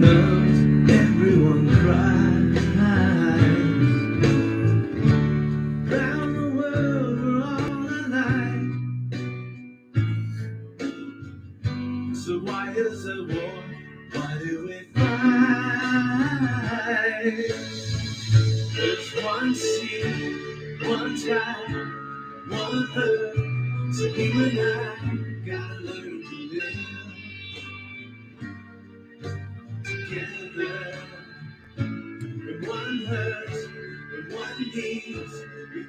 loves, everyone cries. Round the world we're all alike. So why is there war? Why do we fight? There's one sea, one sky, one earth. So you and I gotta learn to live together. When one hurts, when one needs, we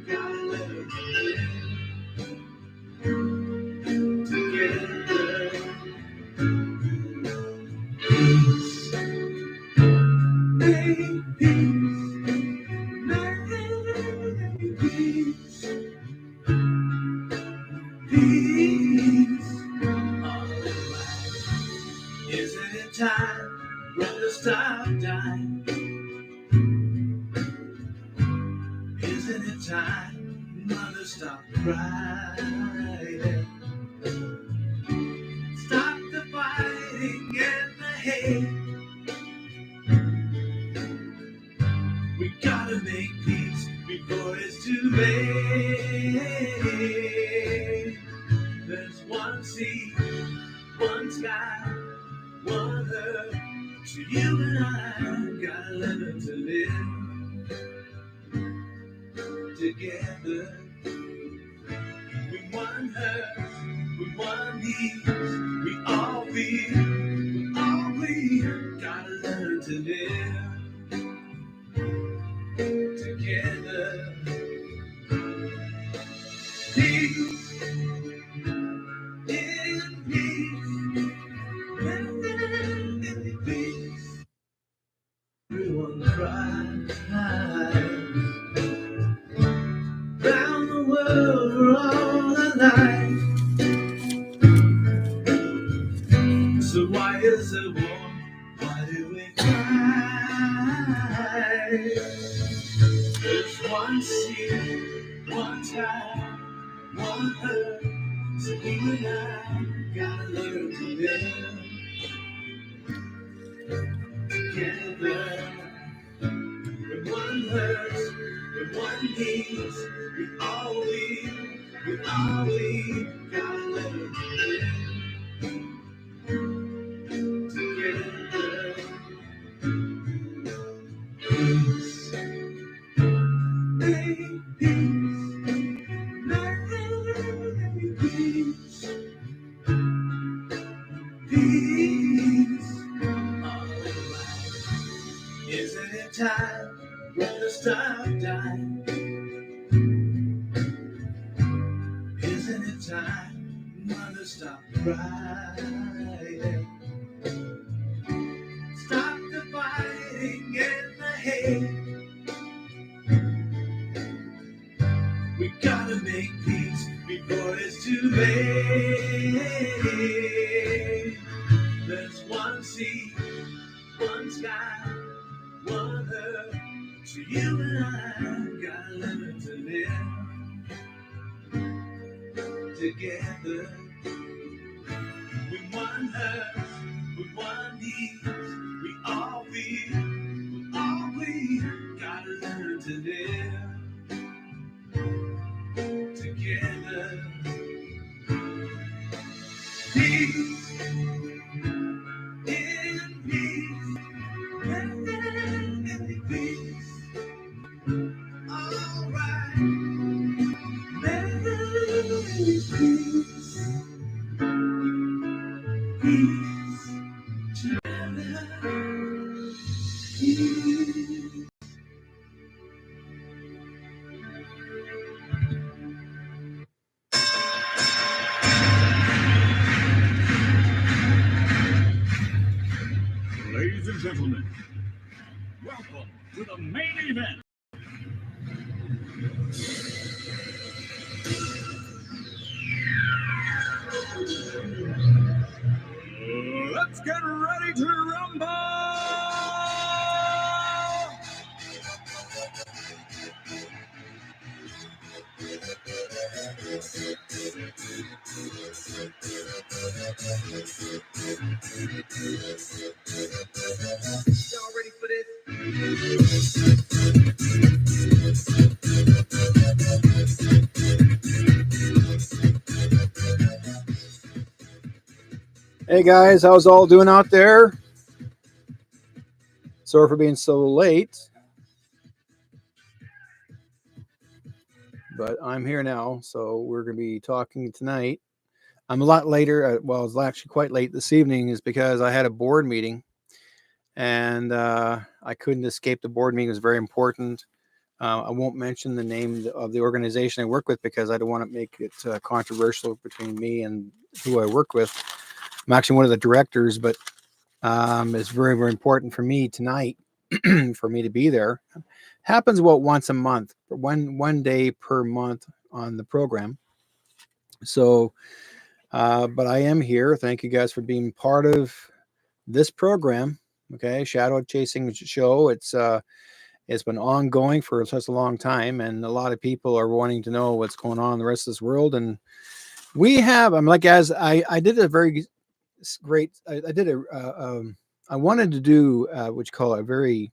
gotta learn to live together. Peace, make peace, make peace, peace. All right. Isn't it time for to stop dying? Isn't it time, mother, stop crying? Stop the fighting and the hate. We gotta make peace before it's too late. There's one sea, one sky, one earth. So you and I gotta learn to live together. With one hurts, with one needs, we gotta learn to live together. Peace, in peace, in peace. Everyone cries. Round the world we're all alike. So why is there war? Why do we fight? There's one sea, one sky, one earth. So you and I gotta learn to live together. When one hurts, when one needs, we gotta learn to live together. Peace, make peace, make peace, peace. All right. Isn't it time for to stop dying? Isn't it time, mother, stop crying? Stop the fighting and the hate. We gotta make peace before it's too late. There's one sea, one sky, one earth. So you and I gotta learn to live together. With one hurts, with one needs, we gotta learn to live together. Peace, in peace, in peace. All right, make peace, peace together. Peace. Hey guys, how's all doing out there? Sorry for being so late, but I'm here now. So we're going to be talking tonight. I'm a lot later. Well, it's actually quite late this evening, is because I had a board meeting and I couldn't escape the board meeting. It was very important. I won't mention the name of the organization I work with because I don't want to make it controversial between me and who I work with. I'm actually one of the directors, but it's very, very important for me tonight for me to be there. Happens about once a month, one day per month on the program. So, but I am here. Thank you guys for being part of this program. Okay, Shadow Chasing Show. It's been ongoing for such a long time, and a lot of people are wanting to know what's going on in the rest of this world. And we have. I'm like, as I did a very great. I did a. I wanted to do what you call a very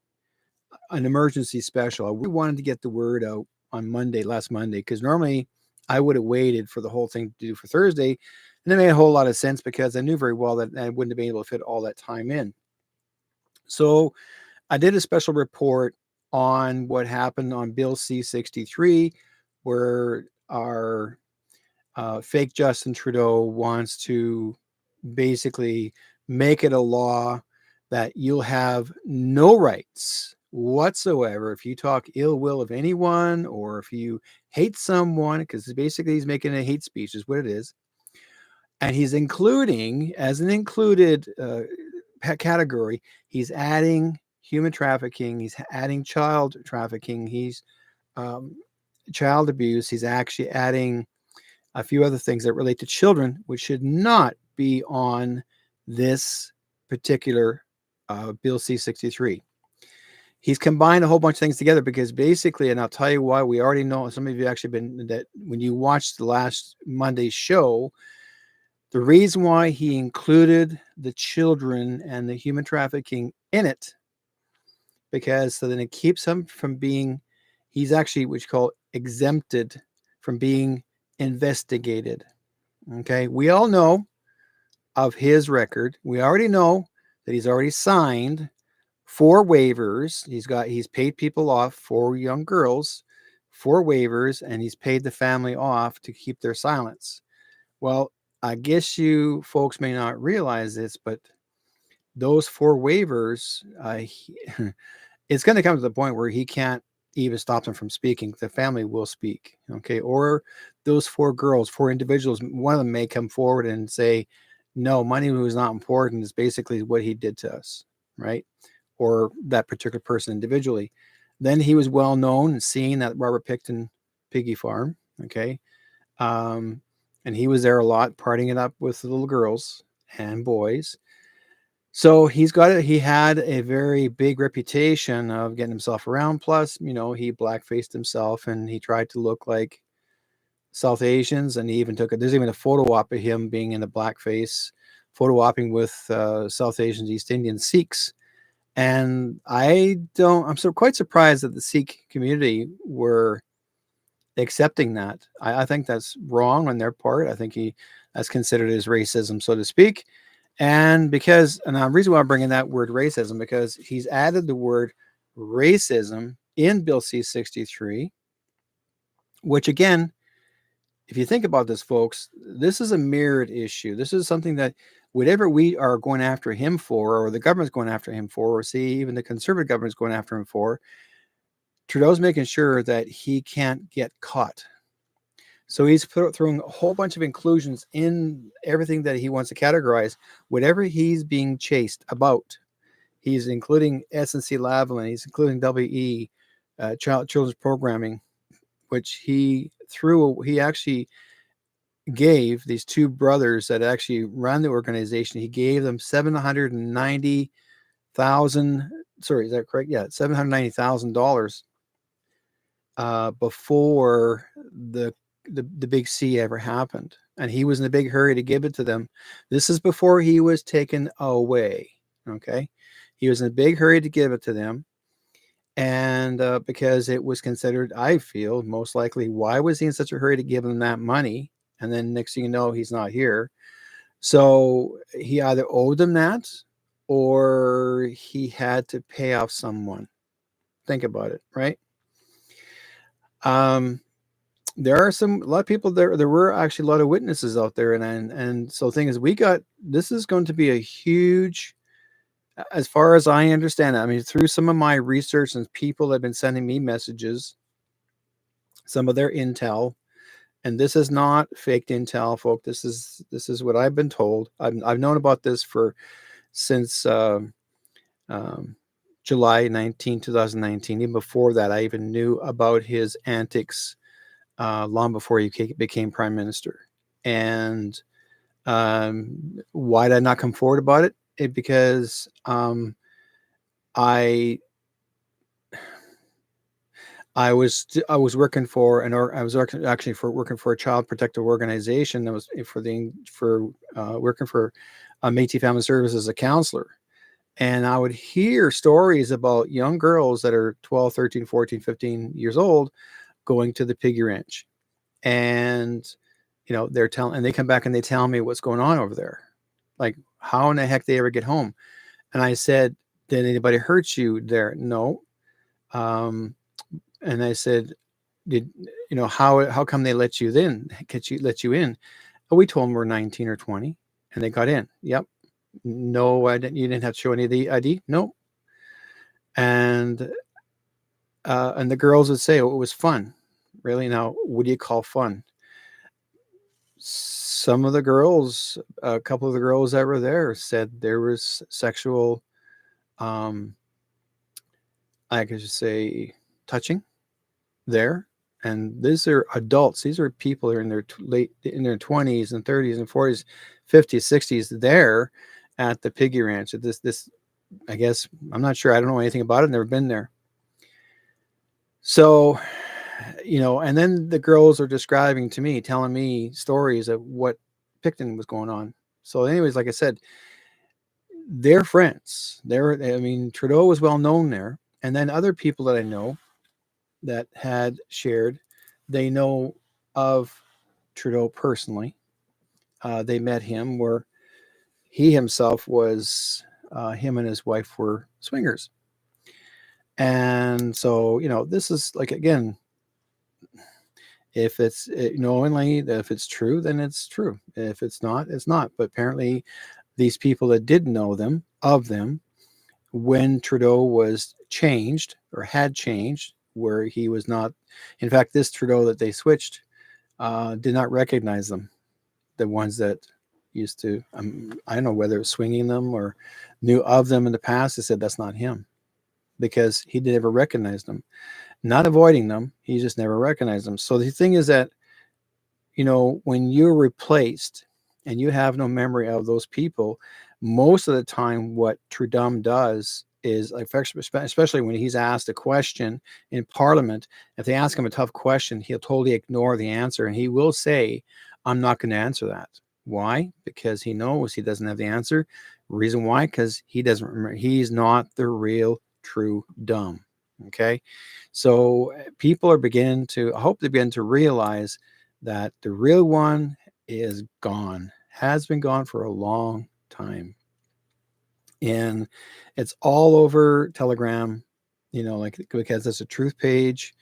an emergency special. I really wanted to get the word out on Monday, last Monday, because normally I would have waited for the whole thing to do for Thursday, and it made a whole lot of sense because I knew very well that I wouldn't have been able to fit all that time in. So I did a special report on what happened on Bill C-63, where our fake Justin Trudeau wants to basically make it a law that you'll have no rights whatsoever if you talk ill will of anyone or if you hate someone, because basically he's making a hate speech is what it is. And he's including, as an included category, he's adding human trafficking, he's adding child trafficking, he's um, child abuse, he's actually adding a few other things that relate to children, which should not be on this particular Bill C-63. He's combined a whole bunch of things together because basically, and I'll tell you why, we already know, some of you actually been, that when you watched the last Monday's show, the reason why he included the children and the human trafficking in it, because so then it keeps him from being, he's actually what you call exempted from being investigated. Okay, we all know of his record. We already know that he's already signed 4 waivers. He's paid people off, 4 young girls, 4 waivers, and he's paid the family off to keep their silence. Well, I guess you folks may not realize this, but those 4 waivers, it's going to come to the point where he can't even stop them from speaking. The family will speak, okay? Or those 4 girls, 4 individuals, one of them may come forward and say, no, money was not important, is basically what he did to us, right? Or that particular person individually. Then he was well known and seen at Robert Picton Piggy Farm, okay? And he was there a lot, partying it up with the little girls and boys. So he had a very big reputation of getting himself around. Plus, he blackfaced himself and he tried to look like South Asians. And he even there's even a photo op of him being in a blackface, photo opping with South Asians, East Indian Sikhs. And I'm so quite surprised that the Sikh community were accepting that. I think that's wrong on their part. I think that's considered as racism, so to speak. And the reason why I'm bringing that word racism, because he's added the word racism in Bill C-63, which again, if you think about this, folks, this is a mirrored issue. This is something that whatever we are going after him for, or the government's going after him for, or see, even the conservative government's going after him for, Trudeau's making sure that he can't get caught. So he's throwing a whole bunch of inclusions in everything that he wants to categorize. Whatever he's being chased about, he's including SNC-Lavalin, he's including WE, children's programming, which he actually gave these 2 brothers that actually run the organization. He gave them $790,000. Sorry, is that correct? Yeah, $790,000 before the big C ever happened, and he was in a big hurry to give it to them. This is before he was taken away. Okay, he was in a big hurry to give it to them, and because it was considered, I feel most likely, why was he in such a hurry to give them that money? And then next thing you know, he's not here. So he either owed them that or he had to pay off someone. Think about it, right? Um, there are a lot of people there. There were actually a lot of witnesses out there, and so the thing is, this is going to be a huge, as far as I understand it. I mean, through some of my research and people that have been sending me messages, some of their intel, and this is not faked intel, folk. This is what I've been told. I've known about this since um, July 19, 2019. Even before that, I even knew about his antics long before he became prime minister. And why did I not come forward about it? Because I was working for working for a child protective organization that was working for Métis Family Services as a counselor. And I would hear stories about young girls that are 12, 13, 14, 15 years old going to the piggy ranch. And, they come back and they tell me what's going on over there. Like, how in the heck they ever get home? And I said, did anybody hurt you there? No. And I said, how come they let you in? Let you in? Oh, we told them we're 19 or 20 and they got in. Yep. No, you didn't have to show any of the ID. No. And the girls would say, oh, it was fun. Really? Now, what do you call fun? Some of the girls, a couple of the girls that were there said there was sexual, I could just say, touching there. And these are adults. These are people who are in their 20s and 30s and 40s, 50s, 60s there at the piggy ranch. This, I guess, I'm not sure. I don't know anything about it. Never been there. So, and then the girls are describing to me, telling me stories of what Picton was going on. So anyways, like I said, they're friends. Trudeau was well known there. And then other people that I know that had shared, they know of Trudeau personally. They met him where he himself was, him and his wife were swingers. And so, this is like, again, if it's if it's true, then it's true. If it's not, it's not. But apparently these people that did know of them, when Trudeau was changed or had changed, where he was not, in fact, this Trudeau that they switched did not recognize them. The ones that used to, I don't know whether it was swinging them or knew of them in the past, they said that's not him because he never recognized them. Not avoiding them, he just never recognized them. So the thing is that, when you're replaced and you have no memory of those people, most of the time what Trudeau does is, like, especially when he's asked a question in Parliament, if they ask him a tough question, he'll totally ignore the answer and he will say, I'm not going to answer that. Why? Because he knows he doesn't have the answer. Reason why? Because he doesn't remember. He's not the real true dumb. Okay. So people are I hope they begin to realize that the real one is gone, has been gone for a long time. And it's all over Telegram, because it's a truth page.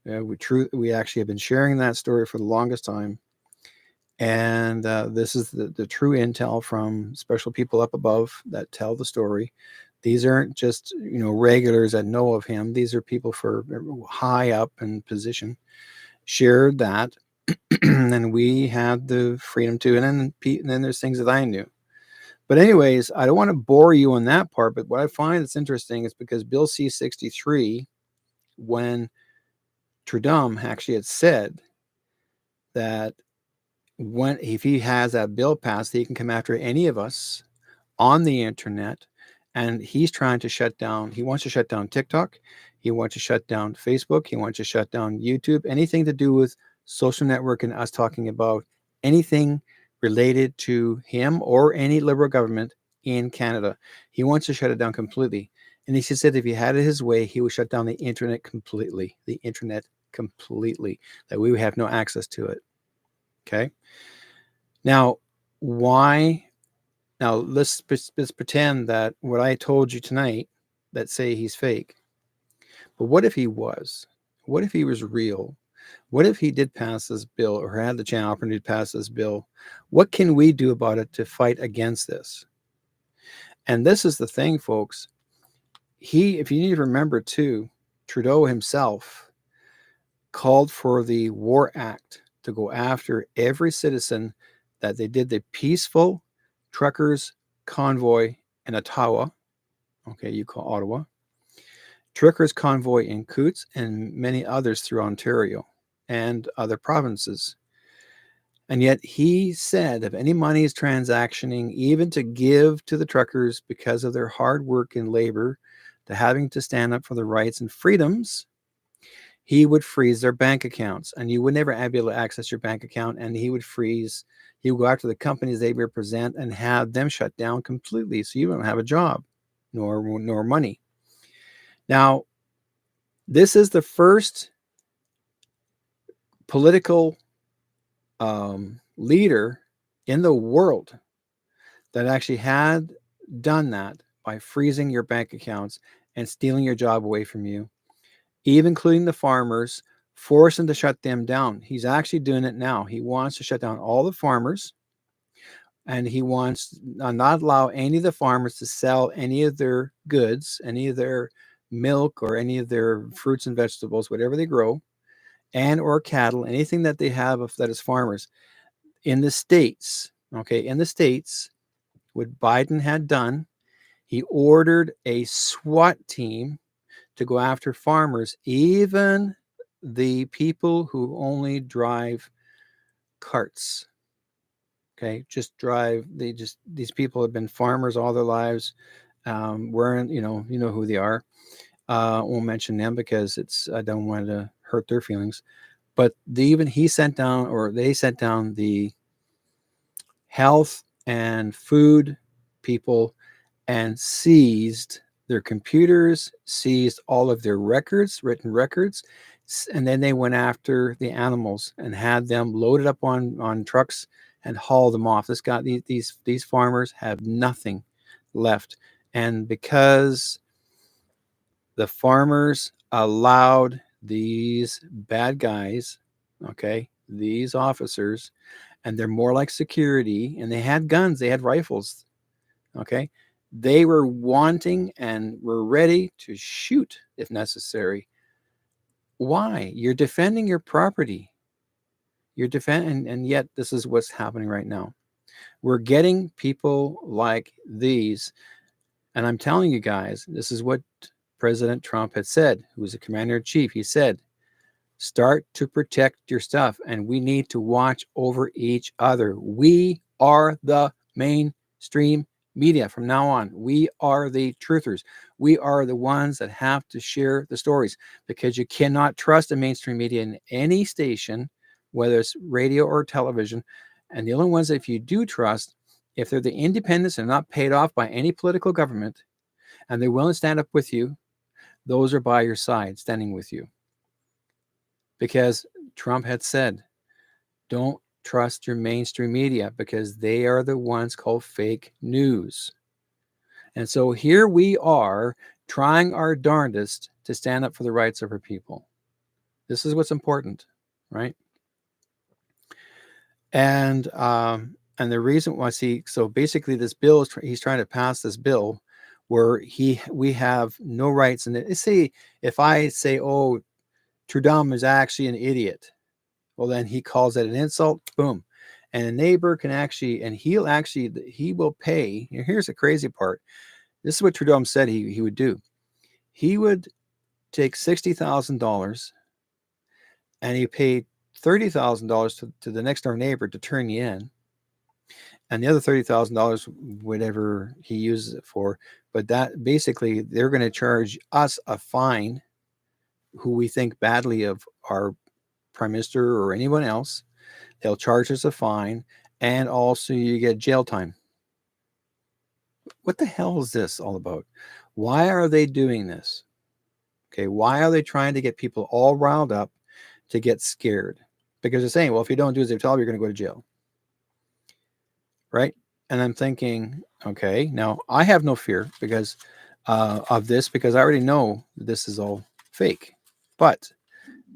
We actually have been sharing that story for the longest time. And this is the true intel from special people up above that tell the story. These aren't just, regulars that know of him. These are people for high up in position, shared that. And we had the freedom to, and then there's things that I knew. But anyways, I don't want to bore you on that part, but what I find that's interesting is because Bill C-63, when Trudeau actually had said that if he has that bill passed, he can come after any of us on the internet, and he wants to shut down TikTok, he wants to shut down Facebook, he wants to shut down YouTube, anything to do with social network and us talking about anything related to him or any Liberal government in Canada. He wants to shut it down completely. And he said if he had it his way, he would shut down the internet completely, that we would have no access to it. Okay. Now, why Now let's pretend that what I told you tonight, that say he's fake. But what if he was? What if he was real? What if he did pass this bill or had the chance opportunity to pass this bill? What can we do about it to fight against this? And this is the thing, folks. If you need to remember too, Trudeau himself called for the War Act to go after every citizen that they did the peaceful truckers convoy in Ottawa. Okay, you call Ottawa. Truckers convoy in Coutts and many others through Ontario and other provinces. And yet he said if any money is transactioning, even to give to the truckers because of their hard work and labor, to having to stand up for their rights and freedoms, he would freeze their bank accounts. And you would never be able to access your bank account. And he would go after the companies they represent and have them shut down completely. So you don't have a job nor money. Now, this is the first political leader in the world that actually had done that by freezing your bank accounts and stealing your job away from you, even including the farmers, forcing to shut them down. He's actually doing it now. He wants to shut down all the farmers, and he wants not allow any of the farmers to sell any of their goods, any of their milk or any of their fruits and vegetables, whatever they grow, and or cattle, anything that they have that is farmers. In the States, what Biden had done, he ordered a SWAT team to go after farmers, even the people who only drive carts. Okay, these people have been farmers all their lives. Wearing, you know who they are. I won't mention them because I don't want to hurt their feelings. But they sent down the health and food people and seized their computers, seized all of their written records, and then they went after the animals and had them loaded up on trucks and hauled them off. These farmers have nothing left. And because the farmers allowed these bad guys, these officers, and they're more like security, and they had guns, they had rifles, they were wanting and were ready to shoot if necessary. Why? You're defending your property. And yet this is what's happening right now. We're getting people like these, and I'm telling you guys, this is what President Trump had said, who was a commander-in-chief. He said, start to protect your stuff, and we need to watch over each other. We are the mainstream media from now on. We are the truthers. We are the ones that have to share the stories, because you cannot trust the mainstream media in any station, whether it's radio or television. And the only ones that if you do trust, if they're the independents and not paid off by any political government, and they're willing to stand up with you, those are by your side, standing with you. Because Trump had said, don't trust your mainstream media, because they are the ones called fake news. And so here we are trying our darndest to stand up for the rights of our people. This is what's important, right? And the reason why, so basically this bill he's trying to pass this bill where we have no rights. And if I say, oh, Trudeau is actually an idiot, well, then he calls that an insult, boom. And a neighbor can actually, and he will pay. Here's the crazy part. This is what Trudeau said he would do. He would take $60,000 and he paid $30,000 to the next door neighbor to turn you in. And the other $30,000, whatever he uses it for. But that basically, they're going to charge us a fine, who we think badly of our prime minister or anyone else. They'll charge us a fine, and also you get jail time. What the hell is this all about? Why are they doing this? Okay, why are they trying to get people all riled up to get scared? Because they're saying, well, if you don't do as they tell you, you're going to go to jail. Right? And I'm thinking, Okay. Now, I have no fear because of this, because I already know this is all fake. But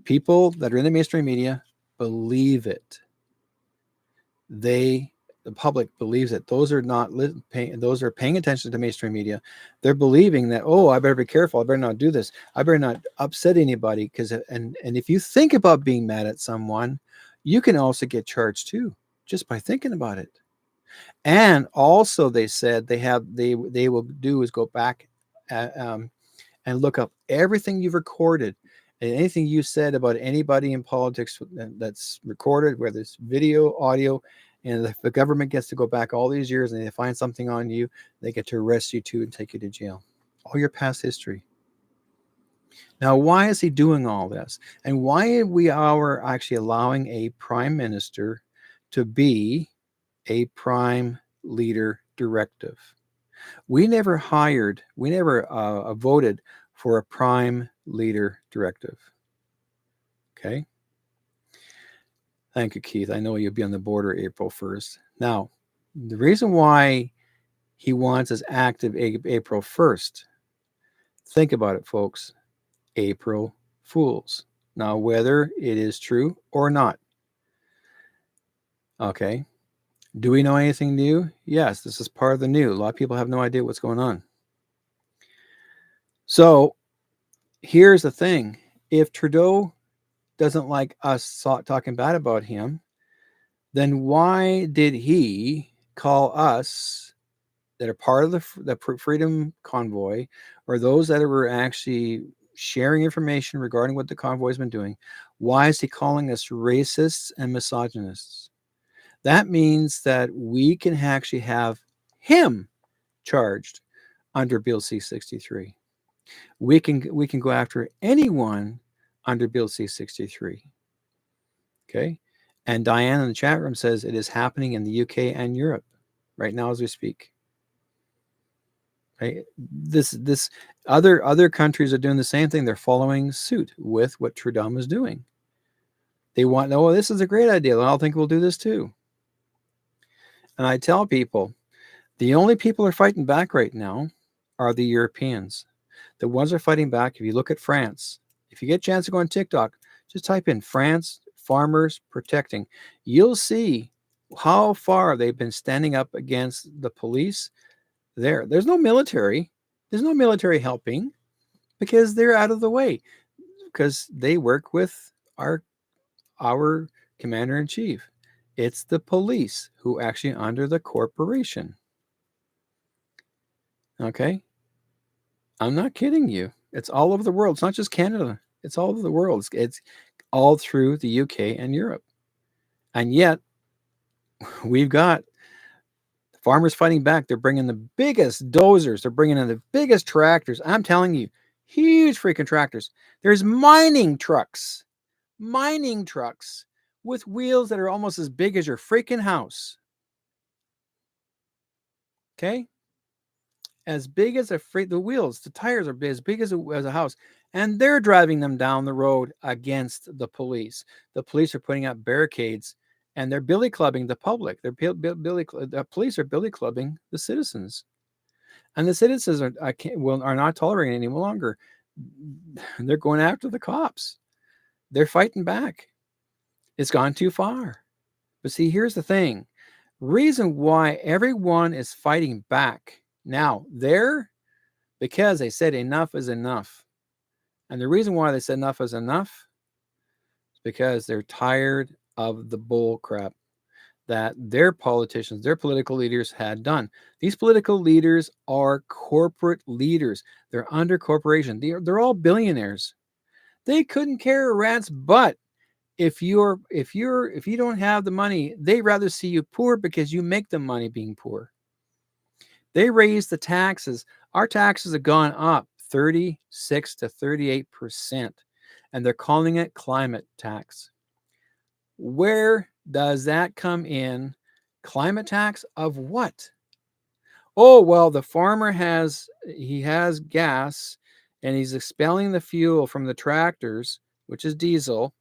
people that are in the mainstream media believe it. The public believes it. Those are not those are paying attention to mainstream media. They're believing that, oh, I better be careful. I better not do this. I better not upset anybody, because and if you think about being mad at someone, you can also get charged too, just by thinking about it. And also, they said they will do is go back and look up everything you've recorded and anything you said about anybody in politics that's recorded, whether it's video, audio. And if the government gets to go back all these years and they find something on you, they get to arrest you too and take you to jail. All your past history. Now, why is he doing all this? And why are actually allowing a prime minister to be a prime leader directive? We never voted for a prime leader directive. Okay. Thank you, Keith. I know you'll be on the border April 1st. Now, the reason why he wants us active April 1st, think about it, folks. April Fools. Now, whether it is true or not. Okay. Do we know anything new? Yes, this is part of the new. A lot of people have no idea what's going on. So here's the thing. If Trudeau doesn't like us talking bad about him, then why did he call us that are part of the Freedom Convoy, or those that were actually sharing information regarding what the convoy has been doing? Why is he calling us racists and misogynists? That means that we can actually have him charged under Bill C-63. We can go after anyone under Bill C-63. Okay. And Diane in the chat room says it is happening in the UK and Europe right now as we speak. Right? This other countries are doing the same thing. They're following suit with what Trudeau is doing. They want, oh, this is a great idea. I think we'll do this too. And I tell people, the only people who are fighting back right now are the Europeans. The ones that are fighting back, if you look at France, if you get a chance to go on TikTok, just type in France farmers protecting. You'll see how far they've been standing up against the police there. There's no military. There's no military helping because they're out of the way, because they work with our commander-in-chief. It's the police who actually under the corporation. Okay? I'm not kidding you. It's all over the world. It's not just Canada. It's all over the world. It's all through the UK and Europe. And yet, we've got farmers fighting back. They're bringing the biggest dozers. They're bringing in the biggest tractors. I'm telling you, huge freaking tractors. There's mining trucks with wheels that are almost as big as your freaking house. Okay? As big as the wheels, the tires are as big as a house, and they're driving them down the road against the police. The police are putting up barricades, and they're billy clubbing the public. The police are billy clubbing the citizens, and the citizens are not tolerating it any longer. They're going after the cops. They're fighting back. It's gone too far. But see, here's the thing: reason why everyone is fighting back. Now, because they said enough is enough. And the reason why they said enough is enough is because they're tired of the bull crap that their politicians, their political leaders had done. These political leaders are corporate leaders. They're under corporation. They're all billionaires. They couldn't care a rat's butt if you don't have the money. They'd rather see you poor because you make them money being poor. They raised the taxes. Our taxes have gone up 36 to 38%, and they're calling it climate tax. Where does that come in? Climate tax of what? Oh, well, the farmer has gas, and he's expelling the fuel from the tractors, which is diesel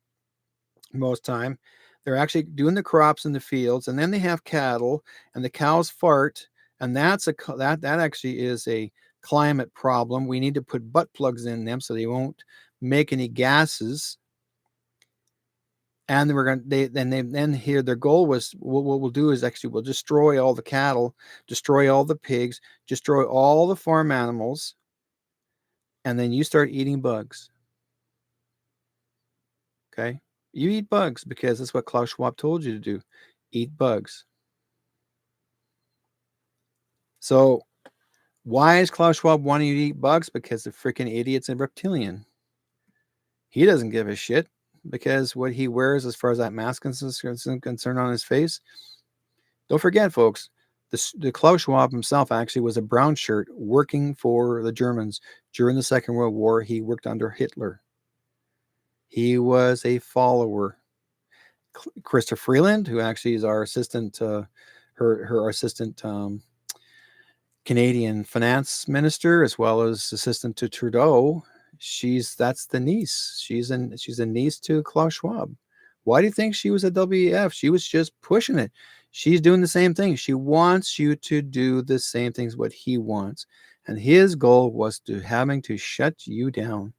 most time. They're actually doing the crops in the fields, and then they have cattle, and the cows fart, And that actually is a climate problem. We need to put butt plugs in them so they won't make any gases. And we're going to then here their goal was what we'll do is actually we'll destroy all the cattle, destroy all the pigs, destroy all the farm animals, and then you start eating bugs. Okay, you eat bugs because that's what Klaus Schwab told you to do. Eat bugs. So why is Klaus Schwab wanting you to eat bugs? Because the freaking idiot's a reptilian. He doesn't give a shit because what he wears, as far as that mask is concerned on his face. Don't forget, folks, the Klaus Schwab himself actually was a brown shirt working for the Germans during the Second World War. He worked under Hitler. He was a follower. Chrystia Freeland, who actually is our assistant, her assistant Canadian finance minister, as well as assistant to Trudeau. That's the niece. She's a niece to Klaus Schwab. Why do you think she was at WEF? She was just pushing it. She's doing the same thing. She wants you to do the same things what he wants. And his goal was having to shut you down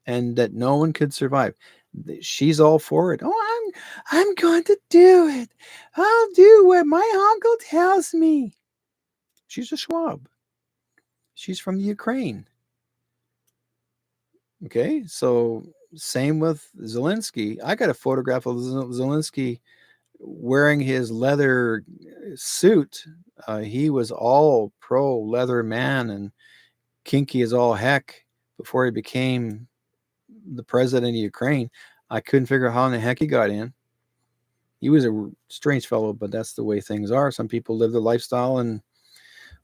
and that no one could survive. She's all for it. Oh, I'm going to do it. I'll do what my uncle tells me. She's a Schwab. She's from the Ukraine. Okay, so same with Zelensky. I got a photograph of Zelensky wearing his leather suit. He was all pro leather man and kinky as all heck before he became the president of Ukraine. I couldn't figure out how in the heck he got in. He was a strange fellow, but that's the way things are. Some people live the lifestyle, and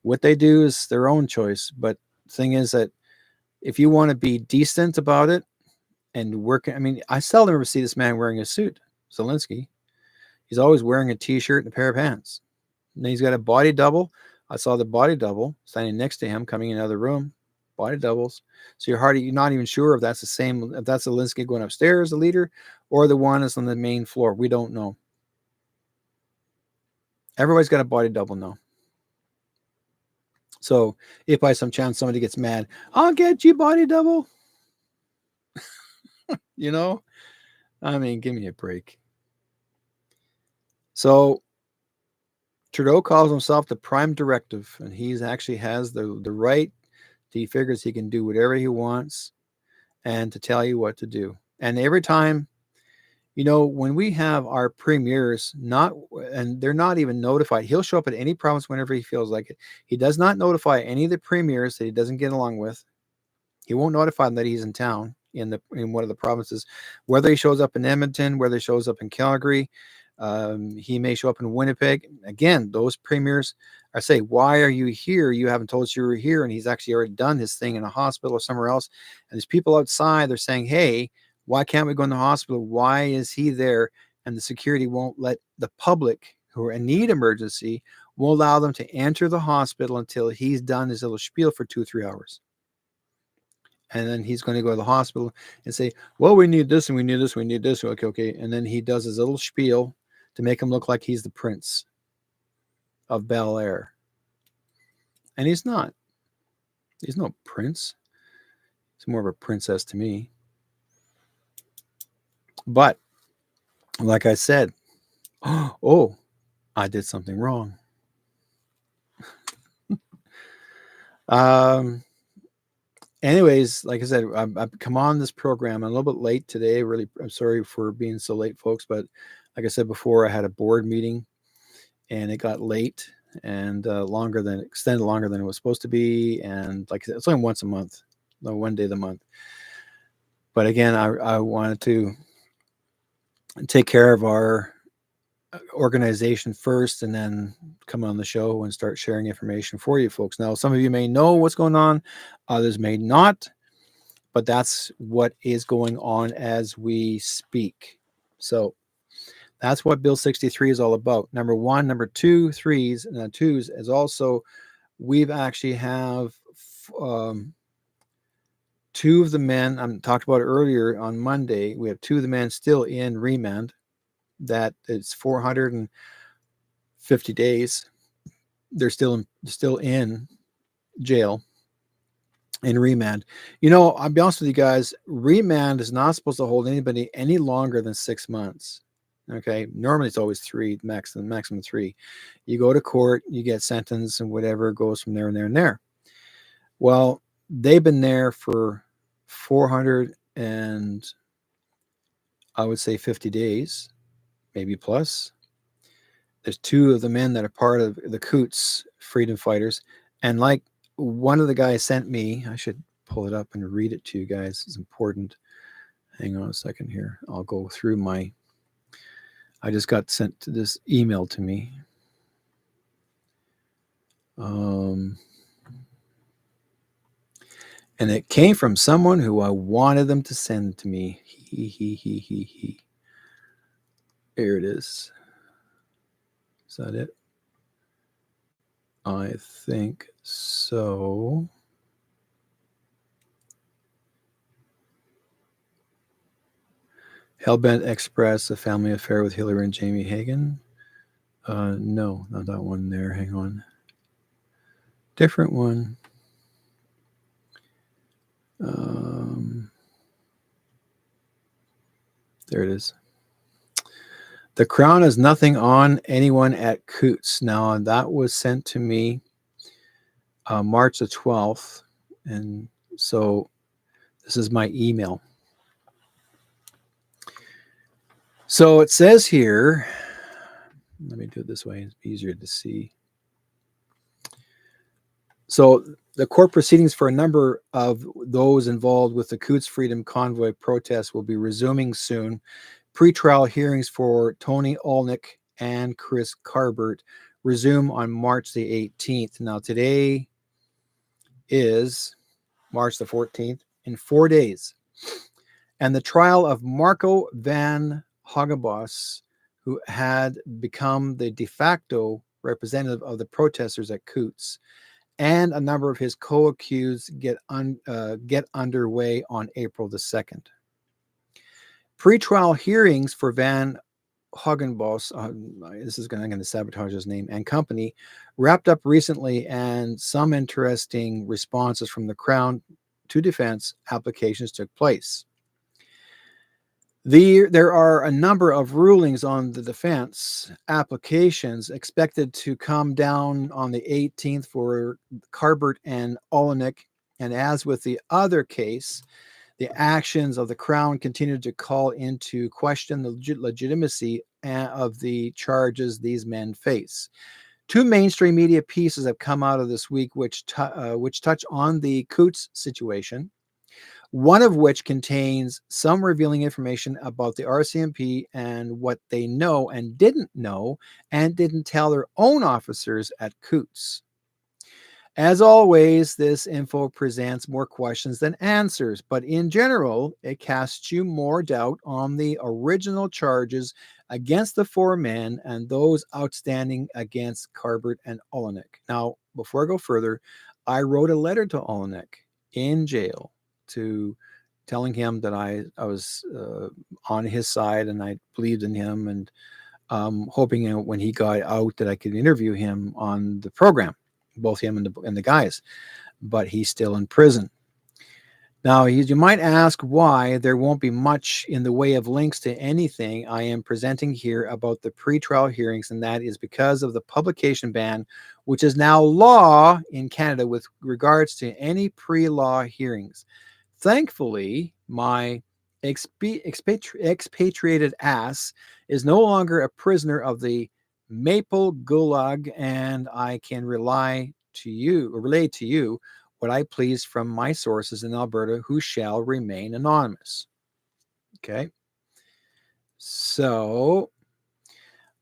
what they do is their own choice. But the thing is that if you want to be decent about it and work, I mean, I seldom ever see this man wearing a suit, Zelensky. He's always wearing a t-shirt and a pair of pants. And then he's got a body double. I saw the body double standing next to him coming in another room. Body doubles. So you're not even sure if that's the same, if that's Zelensky going upstairs, the leader, or the one that's on the main floor. We don't know. Everybody's got a body double now. So if by some chance somebody gets mad, I'll get you body double. You know, I mean, give me a break. So Trudeau calls himself the prime directive, and he's actually has the right. He figures he can do whatever he wants and to tell you what to do. And every time, you know, when we have our premiers and they're not even notified, he'll show up at any province whenever he feels like it. He does not notify any of the premiers that he doesn't get along with. He won't notify them that he's in town in one of the provinces, whether he shows up in Edmonton, whether he shows up in Calgary. He may show up in Winnipeg. Again, those premiers are say, why are you here? You haven't told us you were here. And he's actually already done his thing in a hospital or somewhere else. And there's people outside, they're saying, hey, why can't we go in the hospital? Why is he there? And the security won't let the public who are in need emergency, won't allow them to enter the hospital until he's done his little spiel for 2 or 3 hours. And then he's going to go to the hospital and say, well, we need this and we need this, we need this. Okay. And then he does his little spiel to make him look like he's the prince of Bel Air. And he's not. He's no prince. He's more of a princess to me. But like I said, oh, I did something wrong. Anyways, like I said, I've come on this program. I'm a little bit late today. Really, I'm sorry for being so late, folks. But like I said before, I had a board meeting and it got late and extended longer than it was supposed to be. And like I said, it's only once a month, no, one day of the month. But again, I wanted to take care of our organization first and then come on the show and start sharing information for you folks. Now, some of you may know what's going on, others may not, but that's what is going on as we speak. So that's what Bill 63 is all about. Number one, number two, twos is also, we've actually have 2 of the men I talked about earlier on Monday. We have 2 of the men still in remand. That it's 450 days. they're still in jail in remand. You know, I'll be honest with you guys, remand is not supposed to hold anybody any longer than 6 months. Okay. Normally it's always three, maximum 3. You go to court, you get sentenced, and whatever goes from there and there and there. Well, they've been there for 400 and I would say 50 days, maybe plus. There's 2 of the men that are part of the Coots freedom fighters. And like one of the guys sent me, I should pull it up and read it to you guys. It's important. Hang on a second here. I'll go through I just got sent to this email to me. And it came from someone who I wanted them to send to me. He. Here it is. Is that it? I think so. Hellbent Express, a family affair with Hillary and Jamie Hagan. No, not that one there. Hang on. Different one. There it is. The Crown has nothing on anyone at Coots. Now, that was sent to me March the 12th. And so this is my email. So it says here, let me do it this way. It's easier to see. So the court proceedings for a number of those involved with the Coots Freedom Convoy protests will be resuming soon. Pretrial hearings for Tony Olnick and Chris Carbert resume on March the 18th. Now, today is March the 14th, in 4 days. And the trial of Marco van Hagenbos, who had become the de facto representative of the protesters at Coots, and a number of his co-accused get underway on April the 2nd. Pre-trial hearings for Van Hagenbos, I'm going to sabotage his name, and company, wrapped up recently, and some interesting responses from the Crown to defense applications took place. There are a number of rulings on the defense applications expected to come down on the 18th for Carbert and Olnick, and as with the other case, the actions of the Crown continue to call into question the legitimacy of the charges these men face. 2 mainstream media pieces have come out of this week which touch on the Coots situation, one of which contains some revealing information about the RCMP and what they know and didn't tell their own officers at Coots. As always, this info presents more questions than answers, but in general, it casts you more doubt on the original charges against the 4 men and those outstanding against Carbert and Olnick. Now, before I go further, I wrote a letter to Olnick in jail to telling him that I was on his side and I believed in him, and hoping when he got out that I could interview him on the program, both him and the guys, but he's still in prison. Now, you might ask why there won't be much in the way of links to anything I am presenting here about the pretrial hearings, and that is because of the publication ban, which is now law in Canada with regards to any pre-law hearings. Thankfully, my expatriated ass is no longer a prisoner of the Maple Gulag, and I can relay to you what I please from my sources in Alberta, who shall remain anonymous. Okay. So,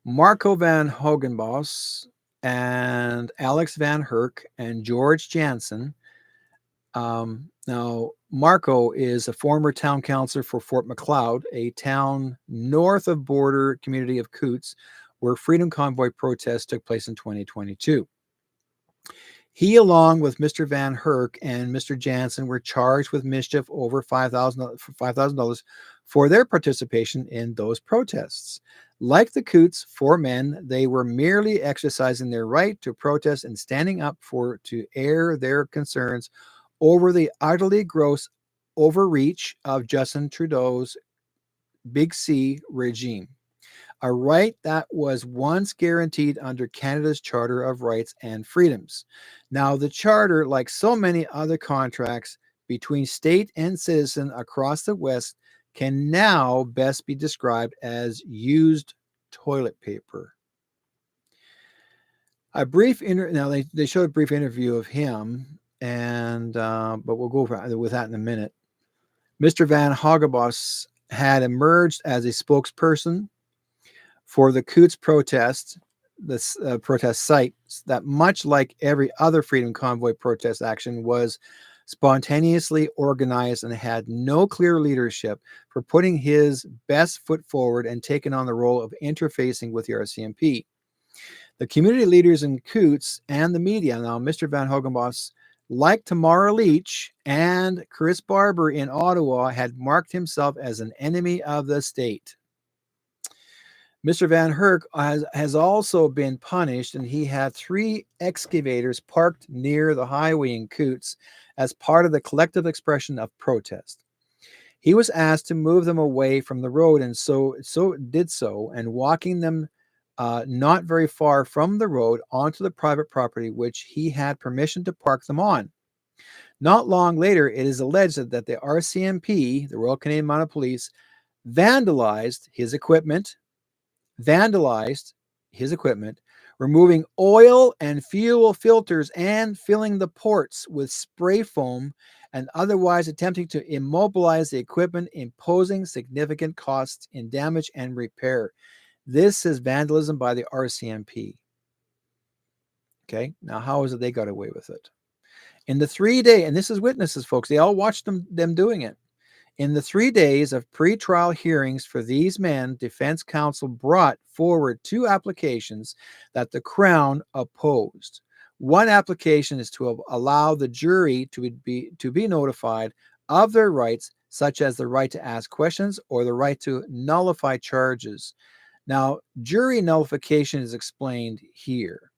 Marco van Hagenbos and Alex van Herk and George Jansen. Now, Marco is a former town councillor for Fort Macleod, a town north of border community of Coots, where Freedom Convoy protests took place in 2022. He, along with Mr. Van Herk and Mr. Jansen, were charged with mischief over $5,000 for their participation in those protests. Like the Coots, 4 men, they were merely exercising their right to protest and standing up to air their concerns over the utterly gross overreach of Justin Trudeau's Big C regime, a right that was once guaranteed under Canada's Charter of Rights and Freedoms. Now, the Charter, like so many other contracts between state and citizen across the West, can now best be described as used toilet paper. Now they showed a brief interview of him, and but we'll go with that in a minute. Mr. Van Hagenbos had emerged as a spokesperson for the Coots protest, this protest site, that much like every other Freedom Convoy protest action was spontaneously organized and had no clear leadership for putting his best foot forward and taking on the role of interfacing with the RCMP. The community leaders in Coots and the media, now Mr. Van Hagenbos, like Tamara Leach and Chris Barber in Ottawa, had marked himself as an enemy of the state. Mr. Van Herk has also been punished, and he had 3 excavators parked near the highway in Coots as part of the collective expression of protest. He was asked to move them away from the road, and so did so, and walking them not very far from the road onto the private property which he had permission to park them on. Not long later, it is alleged that the RCMP, the Royal Canadian Mounted Police, vandalized his equipment, removing oil and fuel filters and filling the ports with spray foam and otherwise attempting to immobilize the equipment, imposing significant costs in damage and repair. This is vandalism by the RCMP. Okay, now how is it they got away with it? In the 3-day, and this is witnesses, folks, they all watched them doing it. In the 3 days of pre-trial hearings for these men, defense counsel brought forward 2 applications that the Crown opposed. One application is to allow the jury to be notified of their rights, such as the right to ask questions or the right to nullify charges. Now, jury nullification is explained here.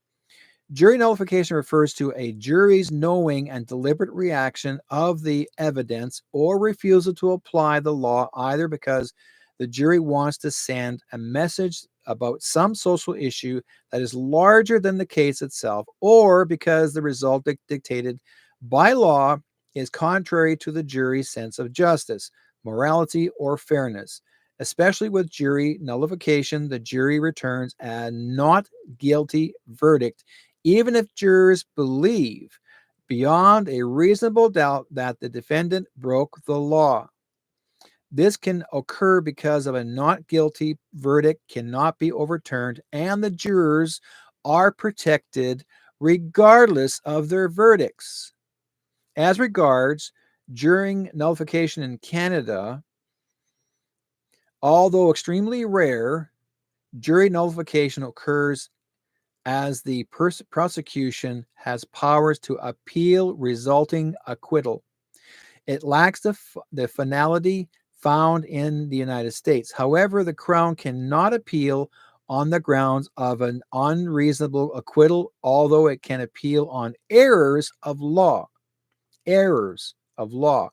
Jury nullification refers to a jury's knowing and deliberate reaction of the evidence or refusal to apply the law, either because the jury wants to send a message about some social issue that is larger than the case itself, or because the result dictated by law is contrary to the jury's sense of justice, morality, or fairness. Especially with jury nullification, the jury returns a not guilty verdict, even if jurors believe beyond a reasonable doubt that the defendant broke the law. This can occur because of a not guilty verdict cannot be overturned, and the jurors are protected regardless of their verdicts. As regards jury nullification in Canada, although extremely rare, jury nullification occurs as the prosecution has powers to appeal resulting acquittal. It lacks the finality found in the United States. However, the Crown cannot appeal on the grounds of an unreasonable acquittal, although it can appeal on errors of law. Errors of law.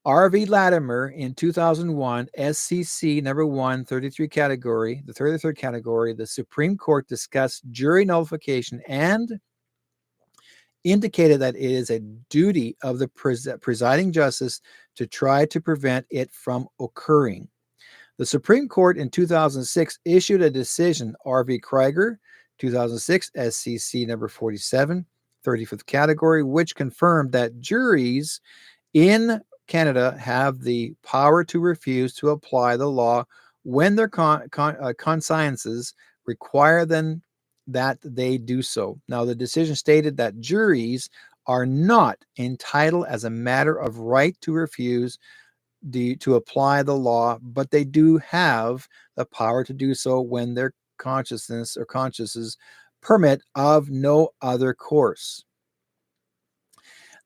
R.V. Latimer in 2001, SCC number 1, 33 category, the 33rd category, the Supreme Court discussed jury nullification and indicated that it is a duty of the presiding justice to try to prevent it from occurring. The Supreme Court in 2006 issued a decision, R.V. Krieger, 2006, SCC number 47, 35th category, which confirmed that juries in Canada have the power to refuse to apply the law when their consciences require them that they do so. Now, the decision stated that juries are not entitled as a matter of right to refuse to apply the law, but they do have the power to do so when their consciences permit of no other course.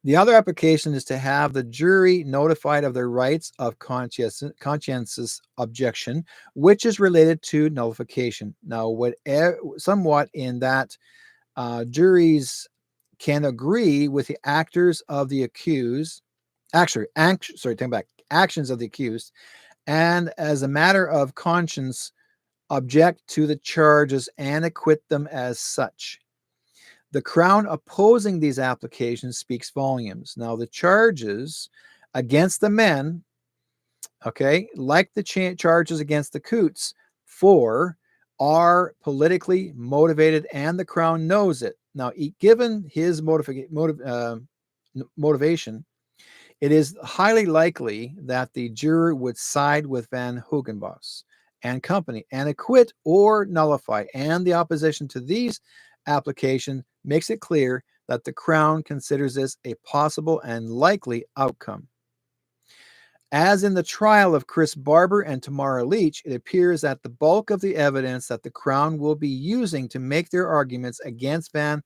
The other application is to have the jury notified of their rights of conscientious objection, which is related to nullification. Now, somewhat in that juries can agree with the actors of the accused, actions of the accused, and as a matter of conscience, object to the charges and acquit them as such. The Crown opposing these applications speaks volumes. Now, the charges against the men, okay, like the charges against the Coots, are politically motivated, and the Crown knows it. Now, given his motivation, it is highly likely that the jury would side with Van Hogenbos and company and acquit or nullify, and the opposition to these applications makes it clear that the Crown considers this a possible and likely outcome. As in the trial of Chris Barber and Tamara Leach, it appears that the bulk of the evidence that the Crown will be using to make their arguments against Van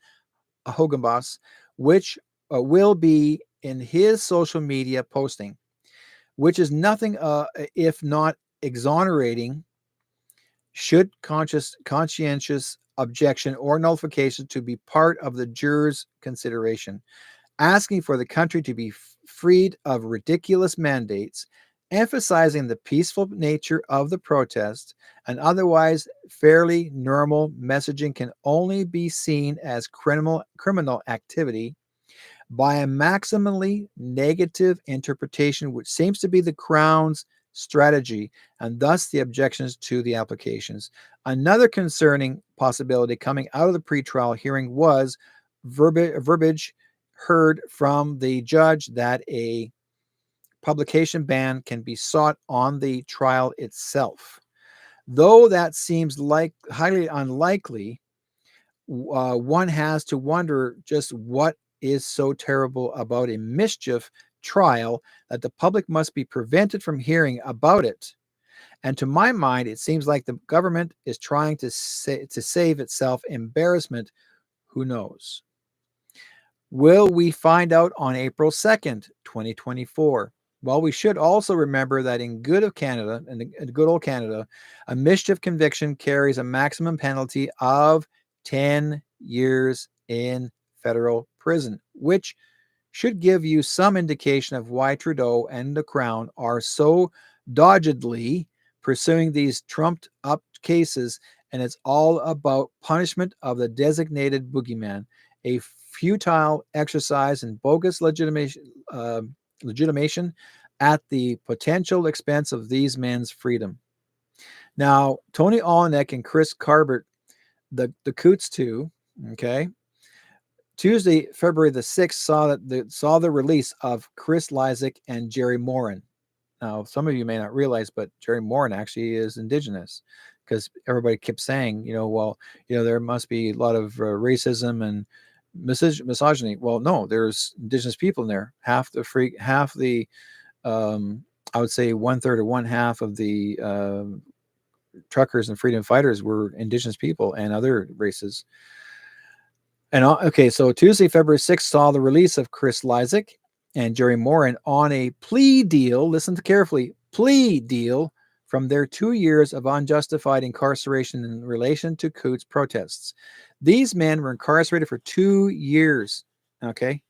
Hogenbos, which will be in his social media posting, which is nothing if not exonerating, should conscientious objection or nullification to be part of the jurors' consideration, asking for the country to be freed of ridiculous mandates, emphasizing the peaceful nature of the protest, and otherwise fairly normal messaging can only be seen as criminal activity by a maximally negative interpretation, which seems to be the Crown's strategy, and thus the objections to the applications. Another concerning possibility coming out of the pretrial hearing was verbiage heard from the judge that a publication ban can be sought on the trial itself. Though that seems highly unlikely, one has to wonder just what is so terrible about a mischief trial that the public must be prevented from hearing about it. And to my mind, it seems like the government is trying to save itself embarrassment. Who knows? Will we find out on April 2nd, 2024? Well, we should also remember that in good old Canada, a mischief conviction carries a maximum penalty of 10 years in federal prison, which should give you some indication of why Trudeau and the Crown are so doggedly pursuing these trumped up cases. And it's all about punishment of the designated boogeyman, a futile exercise in bogus legitimation at the potential expense of these men's freedom. Now, Tony Olenek and Chris Carbert, the Coots too, okay, Tuesday, February the 6th, saw the release of Chris Lysak and Jerry Morin. Now, some of you may not realize, but Jerry Morin actually is Indigenous, because everybody kept saying, there must be a lot of racism and misogyny. Well, no, there's Indigenous people in there. Half the I would say 1/3 or 1/2 of the truckers and freedom fighters were Indigenous people and other races. And okay, so Tuesday, February 6th, saw the release of Chris Lysak and Jerry Morin on a plea deal. Listen carefully, plea deal from their 2 years of unjustified incarceration in relation to Coots protests. These men were incarcerated for 2 years. Okay,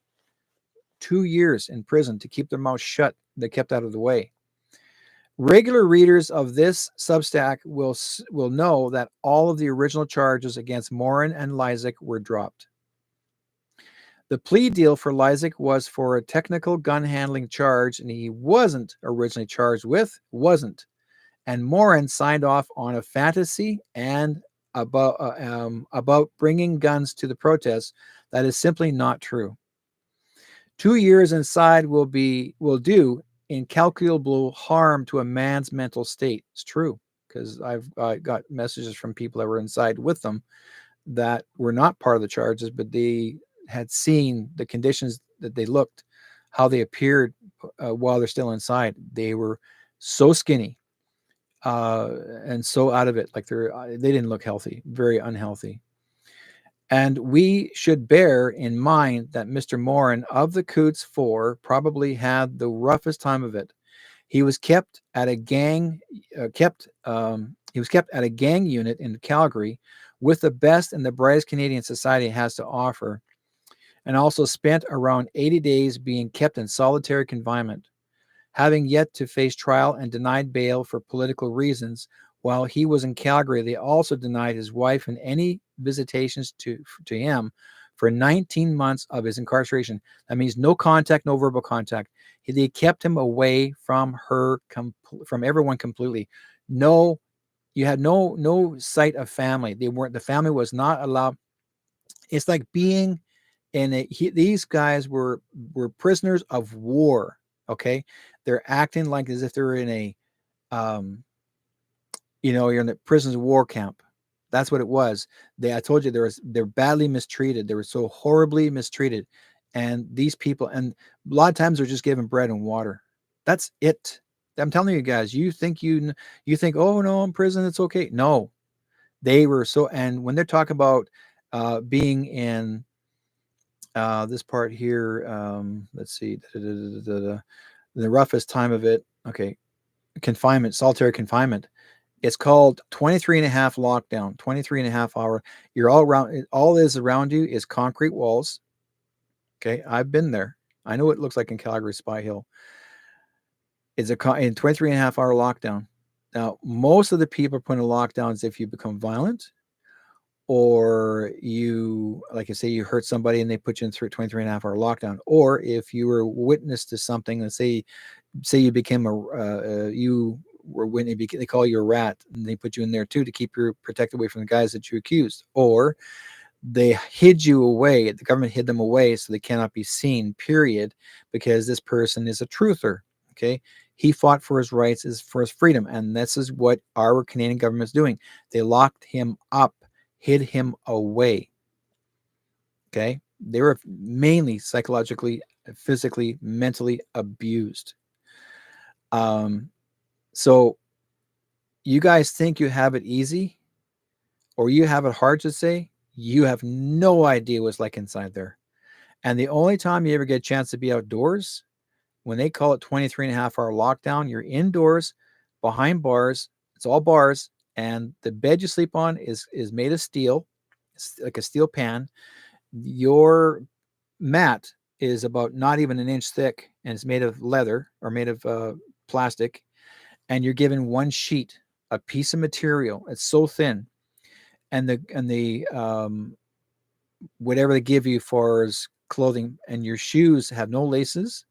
2 years in prison to keep their mouths shut. They kept out of the way. Regular readers of this Substack will know that all of the original charges against Morin and Lysak were dropped. The plea deal for Lysak was for a technical gun handling charge, and he wasn't originally charged with, And Morin signed off on a fantasy and about bringing guns to the protests that is simply not true. 2 years inside will do incalculable harm to a man's mental state. It's true, because I've got messages from people that were inside with them that were not part of the charges, but they had seen the conditions that they looked, how they appeared while they're still inside. They were so skinny and so out of it, like they didn't look healthy, very unhealthy. And we should bear in mind that Mr. Morin of the Coots Four probably had the roughest time of it. He was kept at a gang he was kept at a gang unit in Calgary with the best and the brightest Canadian society has to offer, and also spent around 80 days being kept in solitary confinement, having yet to face trial and denied bail for political reasons. While he was in Calgary, they also denied his wife and any visitations to him for 19 months of his incarceration. That means no contact, no verbal contact. They kept him away from from everyone completely. No, you had no sight of family. The family was not allowed. It's like being in these guys were prisoners of war. Okay, they're acting like as if they're in a um, you're in the prisoners of war camp. That's what it was. I told you they're badly mistreated. They were so horribly mistreated, and these people, and a lot of times they're just given bread and water. That's it. I'm telling you guys. You think, oh no, I'm in prison. It's okay. No, they were so. And when they're talking about being in this part here, let's see, the roughest time of it. Okay, confinement, solitary confinement. It's called 23 and a half lockdown, 23 and a half hour. You're all around, all is around you is concrete walls. Okay. I've been there. I know what it looks like in Calgary, Spy Hill. It's in 23 and a half hour lockdown. Now, most of the people put in lockdowns if you become violent or you, like I say, you hurt somebody and they put you in 23 and a half hour lockdown, or if you were witness to something and say you became you were when they call you a rat and they put you in there too to keep you protected away from the guys that you accused, or they hid you away. The government hid them away so they cannot be seen, period, because this person is a truther. Okay. He fought for his rights, for his freedom. And this is what our Canadian government is doing. They locked him up, hid him away. Okay. They were mainly psychologically, physically, mentally abused. So you guys think you have it easy or you have it hard to say, you have no idea what's like inside there. And the only time you ever get a chance to be outdoors, when they call it 23 and a half hour lockdown, you're indoors behind bars. It's all bars. And the bed you sleep on is made of steel. It's like a steel pan. Your mat is about not even an inch thick and it's made of leather or made of plastic. And you're given one sheet, a piece of material. It's so thin. And the whatever they give you for is clothing, and your shoes have no laces.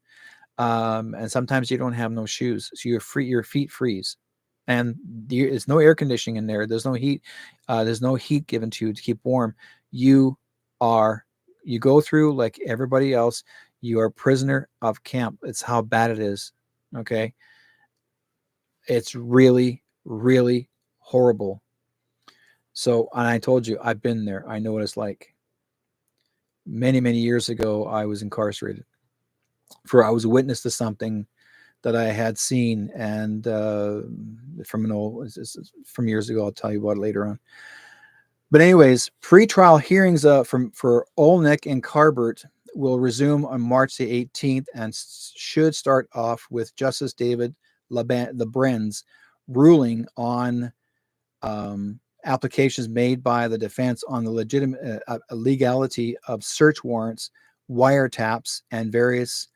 And sometimes you don't have no shoes. So your feet freeze. And there's no air conditioning in there. There's no heat. There's no heat given to you to keep warm. You go through like everybody else. You are a prisoner of camp. It's how bad it is. Okay. It's really, really horrible. So, and I told you, I've been there. I know what it's like. Many, many years ago, I was incarcerated. I was a witness to something that I had seen, and from years ago. I'll tell you about it later on. But anyways, pre-trial hearings for Olnick and Carbert will resume on March the 18th and should start off with Justice David Lebrenz ruling on applications made by the defense on the legitimate legality of search warrants, wiretaps, and various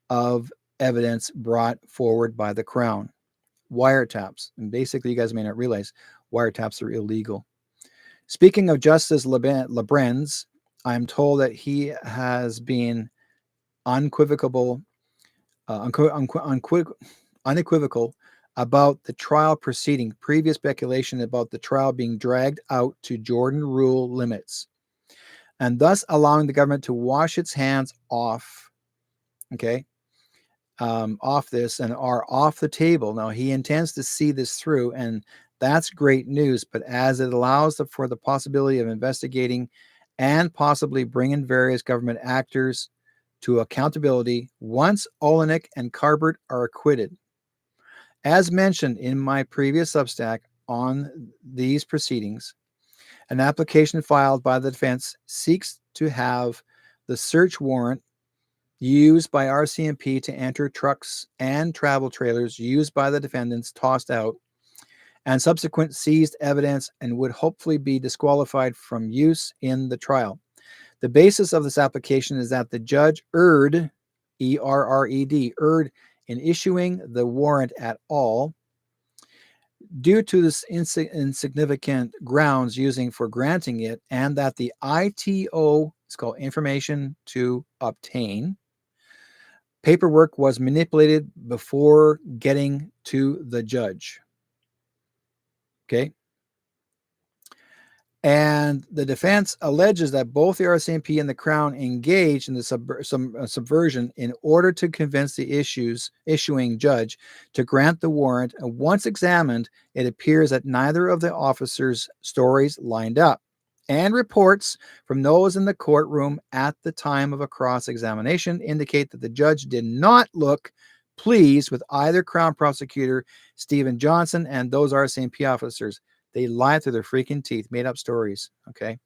of evidence brought forward by the Crown. Wiretaps, and basically, you guys may not realize wiretaps are illegal. Speaking of Justice Lebrenz, I'm told that he has been unequivocal about the trial proceeding, previous speculation about the trial being dragged out to Jordan rule limits, and thus allowing the government to wash its hands off, off this and are off the table. Now, he intends to see this through, and that's great news, but as it allows for the possibility of investigating and possibly bringing various government actors to accountability once Olnick and Carbert are acquitted. As mentioned in my previous Substack on these proceedings, An application filed by the defense seeks to have the search warrant used by RCMP to enter trucks and travel trailers used by the defendants tossed out, and subsequent seized evidence, and would hopefully be disqualified from use in the trial. The basis of this application is that the judge erred, E-R-R-E-D, erred in issuing the warrant at all due to this insignificant grounds using for granting it, and that the ITO, it's called information to obtain, paperwork was manipulated before getting to the judge. Okay. And the defense alleges that both the RCMP and the Crown engaged in the subversion in order to convince the issuing judge to grant the warrant. And once examined, it appears that neither of the officers' stories lined up. And reports from those in the courtroom at the time of a cross-examination indicate that the judge did not look pleased with either Crown prosecutor Stephen Johnson and those RCMP officers. They lied through their freaking teeth, made up stories, okay?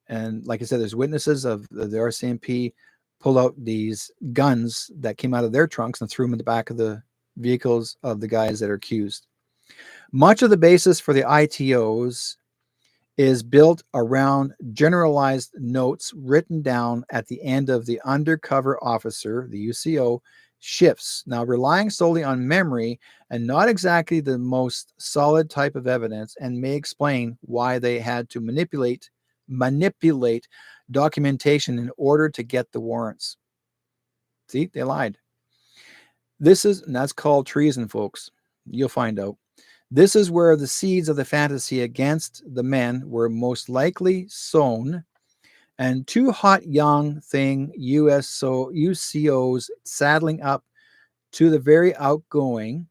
And like I said, there's witnesses of the RCMP pull out these guns that came out of their trunks and threw them in the back of the vehicles of the guys that are accused. Much of the basis for the ITOs is built around generalized notes written down at the end of the undercover officer, the UCO, shifts. Now, relying solely on memory and not exactly the most solid type of evidence, and may explain why they had to manipulate documentation in order to get the warrants. See, they lied. And that's called treason, folks. You'll find out. This is where the seeds of the fantasy against the men were most likely sown, and two hot young thing UCOs saddling up to the very outgoing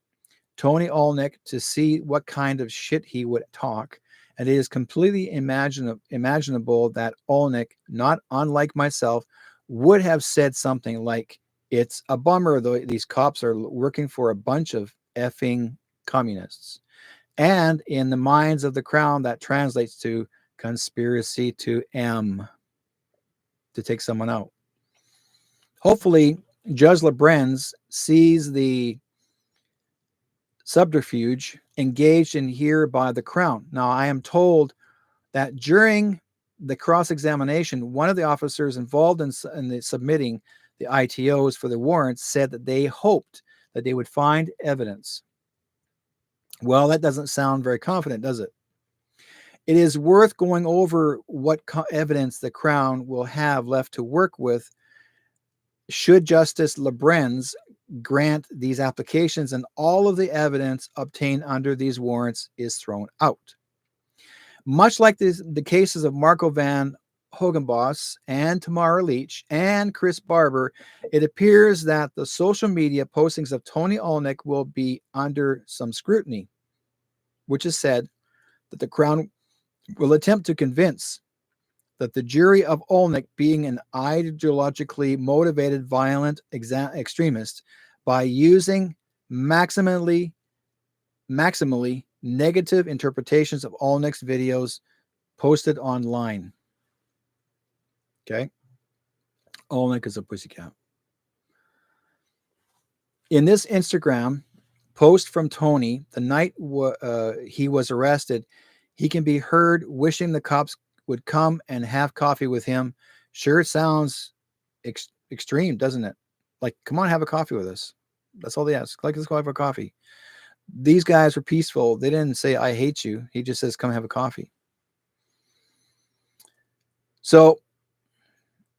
Tony Olnick to see what kind of shit he would talk. And it is completely imaginable that Olnick, not unlike myself, would have said something like, "It's a bummer, though, these cops are working for a bunch of effing communists." And in the minds of the Crown, that translates to conspiracy to M, to take someone out. Hopefully, Judge LeBrenz sees the subterfuge engaged in here by the Crown. Now, I am told that during the cross-examination, one of the officers involved in the submitting the ITOs for the warrants said that they hoped that they would find evidence. Well, that doesn't sound very confident, does it? It is worth going over what evidence the Crown will have left to work with should Justice LeBrenz grant these applications and all of the evidence obtained under these warrants is thrown out. Much like the cases of Marco Van Hogenbos and Tamara Leach and Chris Barber, it appears that the social media postings of Tony Olnick will be under some scrutiny, which is said that the Crown will attempt to convince that the jury of Olnick being an ideologically motivated violent extremist by using maximally negative interpretations of Olnick's videos posted online. Okay? Olnick is a pussycat. In this Instagram post from Tony, the night he was arrested, he can be heard wishing the cops would come and have coffee with him. Sure, it sounds extreme, doesn't it? Like, come on, have a coffee with us. That's all they ask. Like, let's go have a coffee. These guys were peaceful. They didn't say, "I hate you." He just says, "Come have a coffee." So,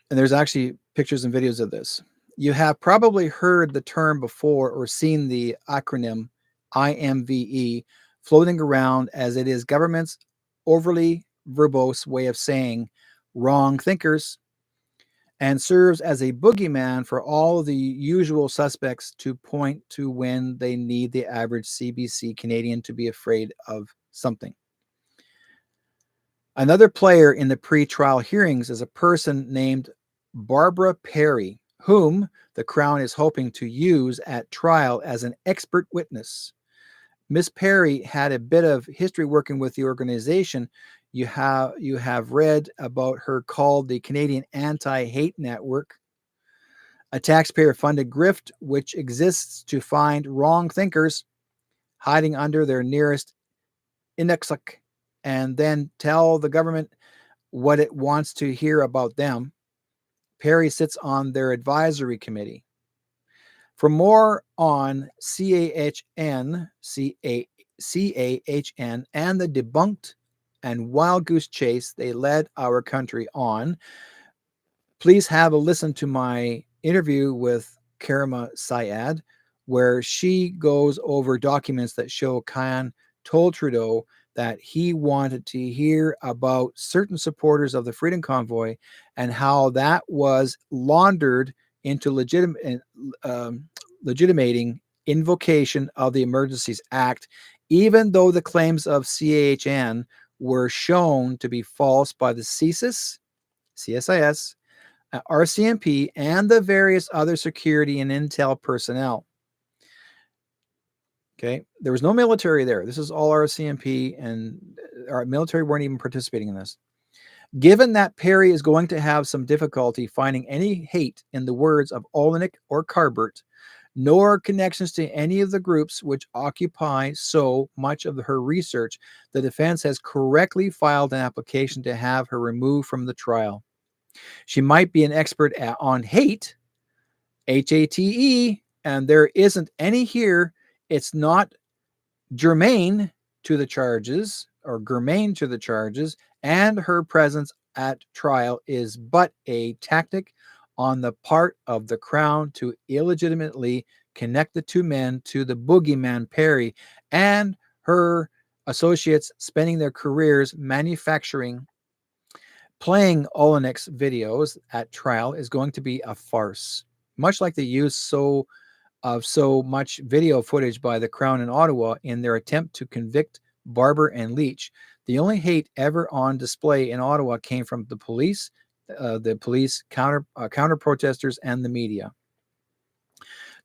and there's actually pictures and videos of this. You have probably heard the term before or seen the acronym IMVE floating around, as it is government's overly verbose way of saying wrong thinkers, and serves as a boogeyman for all the usual suspects to point to when they need the average CBC Canadian to be afraid of something. Another player in the pre-trial hearings is a person named Barbara Perry, whom the Crown is hoping to use at trial as an expert witness. Miss Perry had a bit of history working with the organization. You have read about her called the Canadian Anti-Hate Network, a taxpayer-funded grift which exists to find wrong thinkers hiding under their nearest Inuksuq and then tell the government what it wants to hear about them. Perry sits on their advisory committee. For more on CAHN, and the debunked and wild goose chase they led our country on, please have a listen to my interview with Karima Syed, where she goes over documents that show Khan told Trudeau that he wanted to hear about certain supporters of the Freedom Convoy and how that was laundered into legitimating invocation of the Emergencies Act, even though the claims of CAHN were shown to be false by the CSIS, RCMP, and the various other security and intel personnel. Okay, there was no military there. This is all RCMP, and our military weren't even participating in this. Given that Perry is going to have some difficulty finding any hate in the words of Olenek or Carbert, nor connections to any of the groups which occupy so much of her research, the defense has correctly filed an application to have her removed from the trial. She might be an expert on hate, HATE, and there isn't any here. It's not germane to the charges, and her presence at trial is but a tactic on the part of the Crown to illegitimately connect the two men to the boogeyman Perry and her associates spending their careers playing Olenek's videos at trial is going to be a farce. Much like the use of so much video footage by the Crown in Ottawa in their attempt to convict Barber and Leach, the only hate ever on display in Ottawa came from the police, counter protesters, and the media.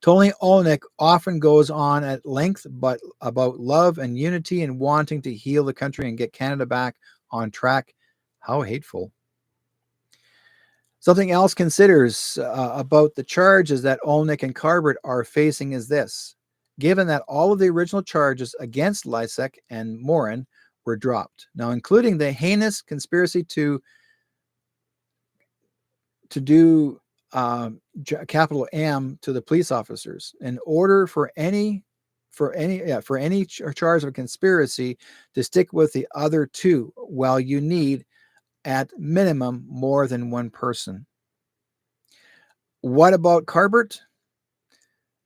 Tony Olenek often goes on at length but about love and unity and wanting to heal the country and get Canada back on track. How hateful. Something else considers about the charges that Olenek and Carbert are facing is this. Given that all of the original charges against Lysek and Morin were dropped, now including the heinous conspiracy to do capital M to the police officers, in order for any charge of conspiracy to stick with the other two, while you need at minimum more than one person. What about Carbert?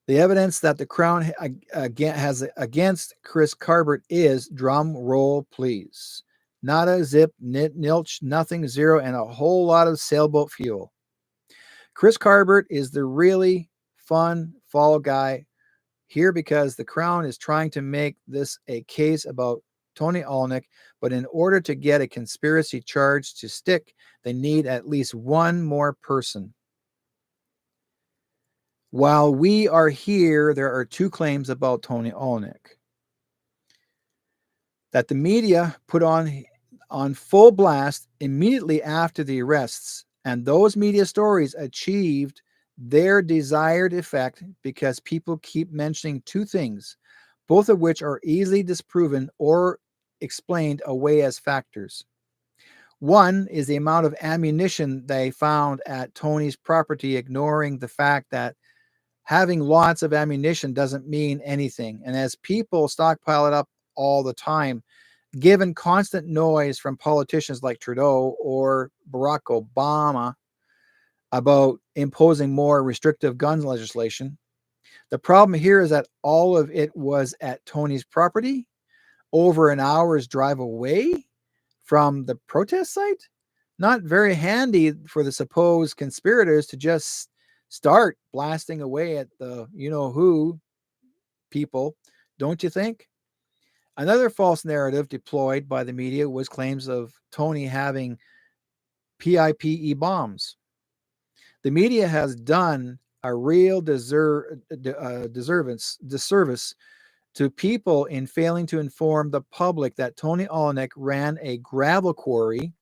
The evidence that the Crown has against Chris Carbert is, drum roll please, nada, zip, nilch, nothing, zero, and a whole lot of sailboat fuel. Chris Carbert is the really fun fall guy here because the Crown is trying to make this a case about Tony Olenek, but in order to get a conspiracy charge to stick, they need at least one more person. While we are here, there are two claims about Tony Olenek that the media put on full blast immediately after the arrests, and those media stories achieved their desired effect because people keep mentioning two things, both of which are easily disproven or explained away as factors. One is the amount of ammunition they found at Tony's property, ignoring the fact that having lots of ammunition doesn't mean anything. And as people stockpile it up all the time, given constant noise from politicians like Trudeau or Barack Obama about imposing more restrictive gun legislation, the problem here is that all of it was at Tony's property, over an hour's drive away from the protest site. Not very handy for the supposed conspirators to just start blasting away at the you-know-who people, don't you think? Another false narrative deployed by the media was claims of Tony having PIPE bombs. The media has done a real disservice to people in failing to inform the public that Tony Olenek ran a gravel quarry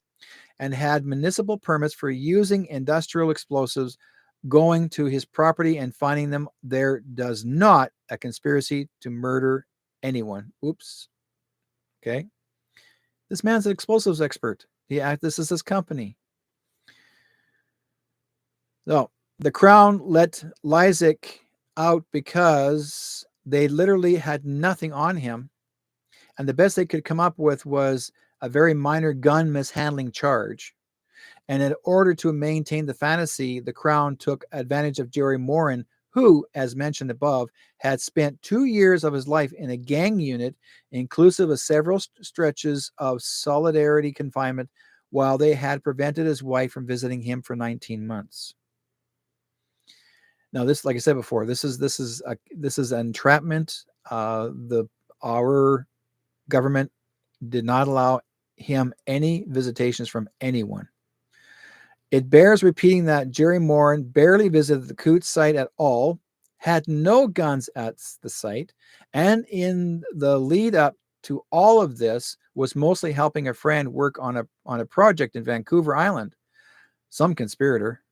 and had municipal permits for using industrial explosives. Going to his property and finding them there does not a conspiracy to murder anyone. Oops. Okay. This man's an explosives expert. This is his company. So the Crown let Lysak out because they literally had nothing on him. And the best they could come up with was a very minor gun mishandling charge. And in order to maintain the fantasy, the Crown took advantage of Jerry Moran, who, as mentioned above, had spent 2 years of his life in a gang unit, inclusive of several stretches of solidarity confinement, while they had prevented his wife from visiting him for 19 months. Now, this, like I said before, this is entrapment. Our government did not allow him any visitations from anyone. It bears repeating that Jerry Moran barely visited the Coutts site at all, had no guns at the site, and in the lead up to all of this was mostly helping a friend work on a project in Vancouver Island. Some conspirator.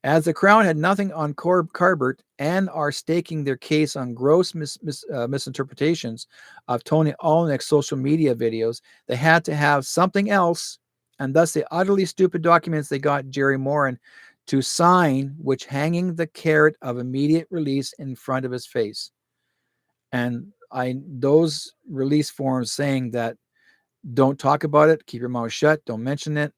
As the Crown had nothing on Carbert and are staking their case on gross misinterpretations of Tony Olenek's social media videos, they had to have something else. And thus the utterly stupid documents they got Jerry Moran to sign, which hanging the carrot of immediate release in front of his face. And those release forms saying that don't talk about it, keep your mouth shut, don't mention it.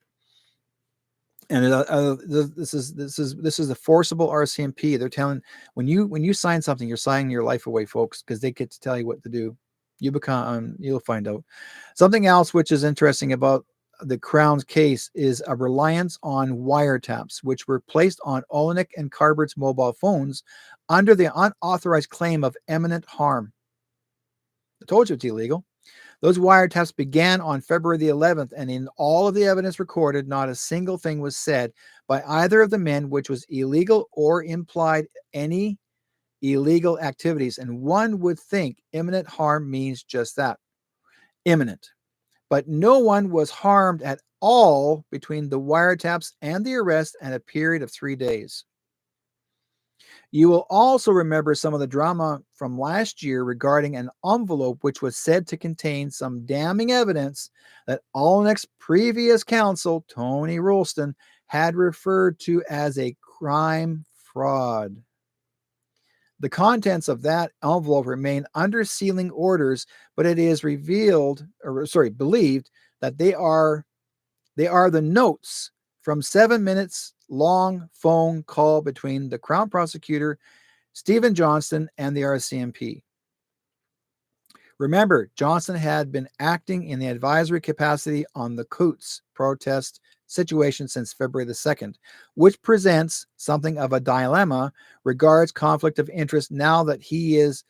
And this is the forcible RCMP. They're telling when you sign something, you're signing your life away, folks, because they get to tell you what to do. You'll find out. Something else which is interesting about the Crown's case is a reliance on wiretaps, which were placed on Olenek and Carbert's mobile phones under the unauthorized claim of imminent harm. I told you it's illegal. Those wiretaps began on February the 11th, and in all of the evidence recorded, not a single thing was said by either of the men which was illegal or implied any illegal activities. And one would think imminent harm means just that, imminent. But no one was harmed at all between the wiretaps and the arrest and a period of 3 days. You will also remember some of the drama from last year regarding an envelope which was said to contain some damning evidence that Olenek's previous counsel, Tony Rolston, had referred to as a crime fraud. The contents of that envelope remain under sealing orders, but it is believed that they are the notes from 7 minutes long phone call between the Crown prosecutor, Stephen Johnston, and the RCMP. Remember, Johnston had been acting in the advisory capacity on the Coutts protest situation since February the 2nd, which presents something of a dilemma regards conflict of interest now that he is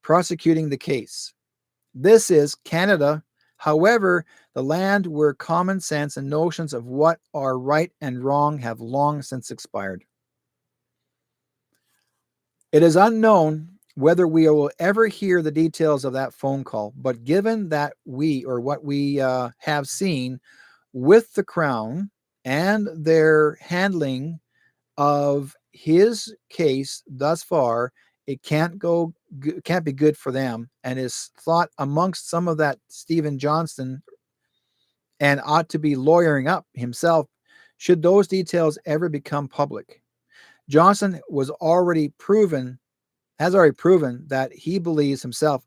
prosecuting the case. This is Canada. However, the land where common sense and notions of what are right and wrong have long since expired. It is unknown whether we will ever hear the details of that phone call, but given that what we have seen with the Crown and their handling of his case thus far, it can't be good for them, and is thought amongst some of that Stephen Johnston and ought to be lawyering up himself should those details ever become public. Johnston has already proven that he believes himself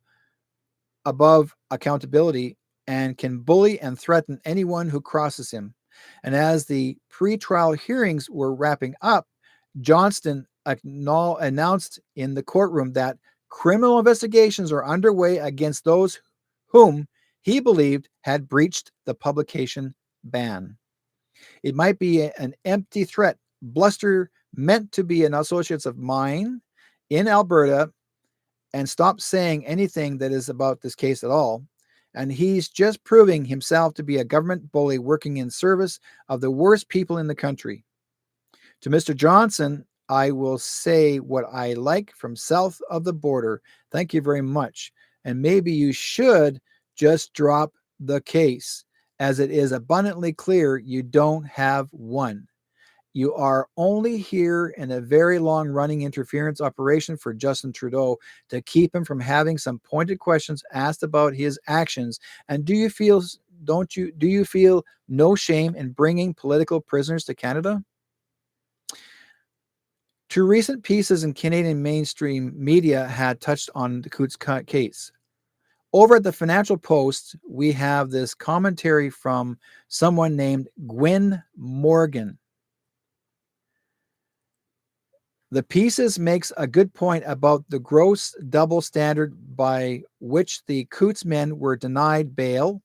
above accountability and can bully and threaten anyone who crosses him. And as the pre-trial hearings were wrapping up, Johnston announced in the courtroom that criminal investigations are underway against those whom he believed had breached the publication ban. It might be an empty threat, bluster meant to be an associate of mine in Alberta, and stop saying anything that is about this case at all. And he's just proving himself to be a government bully working in service of the worst people in the country. To Mr. Johnson, I will say what I like from south of the border. Thank you very much. And maybe you should just drop the case, as it is abundantly clear you don't have one. You are only here in a very long running interference operation for Justin Trudeau to keep him from having some pointed questions asked about his actions. And do you feel no shame in bringing political prisoners to Canada? Two recent pieces in Canadian mainstream media had touched on the Coutts case. Over at the Financial Post, we have this commentary from someone named Gwen Morgan. The pieces makes a good point about the gross double standard by which the Coutts men were denied bail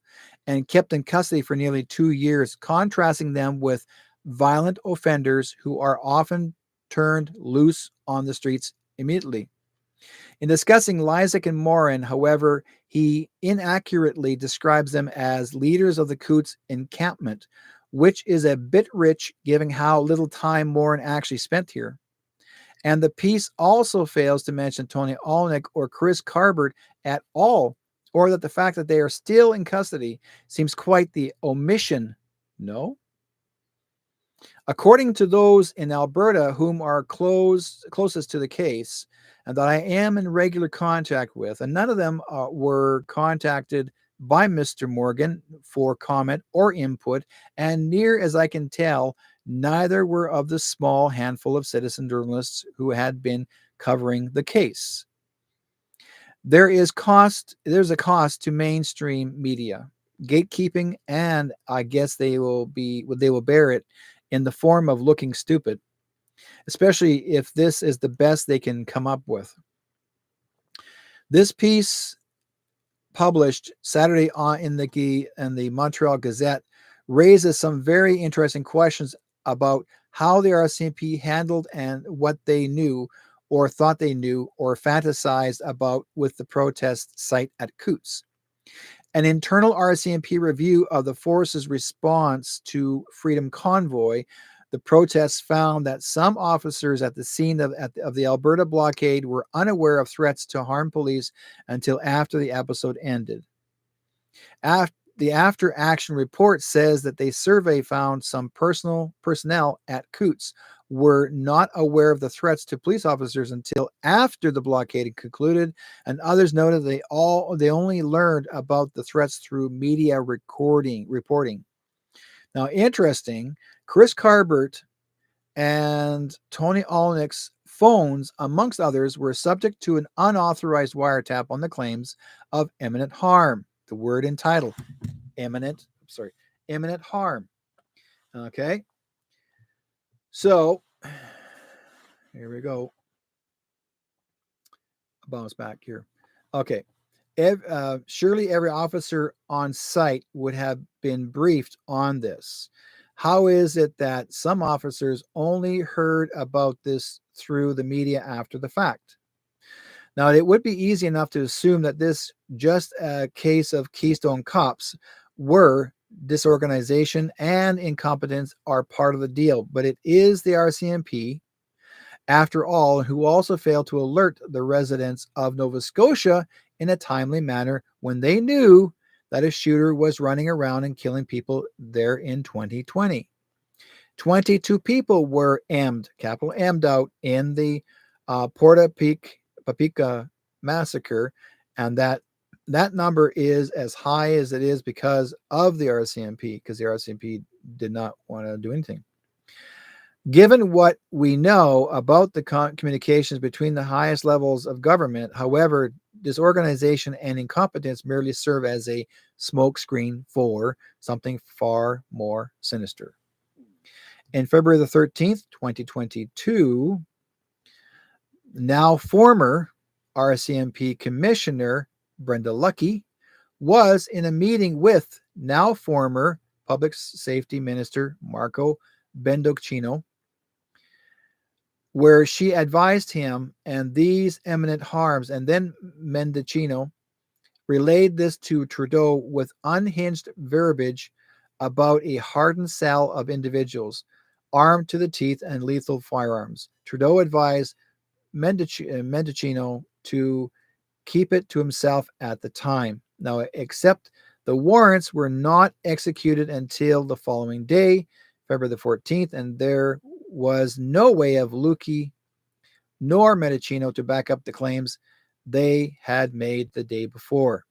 and kept in custody for nearly 2 years, contrasting them with violent offenders who are often turned loose on the streets immediately. In discussing Lysak and Morin, however, he inaccurately describes them as leaders of the Coutts encampment, which is a bit rich given how little time Morin actually spent here. And the piece also fails to mention Tony Olnick or Chris Carbert at all, or that the fact that they are still in custody seems quite the omission. No? According to those in Alberta whom are closest to the case, and that I am in regular contact with, and none of them were contacted by Mr. Morgan for comment or input, and near as I can tell, neither were of the small handful of citizen journalists who had been covering the case. There's a cost to mainstream media, gatekeeping, and I guess they will bear it in the form of looking stupid, especially if this is the best they can come up with. This piece, published Saturday in the Montreal Gazette, raises some very interesting questions about how the RCMP handled and what they knew or thought they knew or fantasized about with the protest site at Coutts. An internal RCMP review of the force's response to Freedom Convoy, the protests found that some officers at the scene of the Alberta blockade were unaware of threats to harm police until after the episode ended. The after action report says that the survey found some personnel at Coutts were not aware of the threats to police officers until after the blockade had concluded, and others noted they only learned about the threats through media reporting. Now, interesting, Chris Carbert and Tony Olnick's phones, amongst others, were subject to an unauthorized wiretap on the claims of imminent harm. The word in title, imminent harm. Okay. So here we go. Bounce back here. Okay. Surely every officer on site would have been briefed on this. How is it that some officers only heard about this through the media after the fact? Now, it would be easy enough to assume that this just a case of Keystone Cops, were disorganization and incompetence are part of the deal, but it is the RCMP, after all, who also failed to alert the residents of Nova Scotia in a timely manner when they knew that a shooter was running around and killing people there in 2020. 22 people were capital M'd out in the Porta-Papica massacre, and that number is as high as it is because of the RCMP, because the RCMP did not want to do anything. Given what we know about the communications between the highest levels of government, however, disorganization and incompetence merely serve as a smokescreen for something far more sinister. In February the 13th, 2022, now former RCMP Commissioner Brenda Lucki was in a meeting with now former Public Safety Minister Marco Bendocchino, where she advised him and these imminent harms, and then Mendocino relayed this to Trudeau with unhinged verbiage about a hardened cell of individuals. armed to the teeth and lethal firearms. Trudeau advised Mendicino to keep it to himself at the time. Now, except the warrants were not executed until the following day, February the 14th, and there was no way of Lukey nor Mendicino to back up the claims they had made the day before.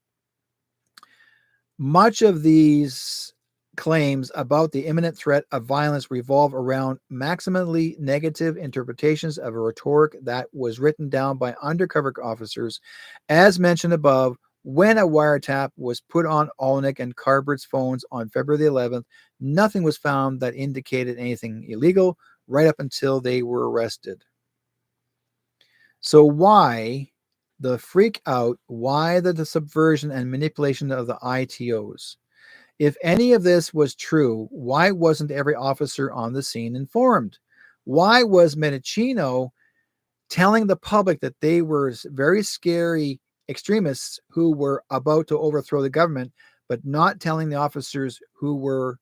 Much of these claims about the imminent threat of violence revolve around maximally negative interpretations of a rhetoric that was written down by undercover officers, as mentioned above. When a wiretap was put on Olenek and Carbert's phones on February the 11th, nothing was found that indicated anything illegal right up until they were arrested. So why the freak out? Why the subversion and manipulation of the ITOs? If any of this was true, why wasn't every officer on the scene informed? Why was Mendicino telling the public that they were very scary extremists who were about to overthrow the government, but not telling the officers who were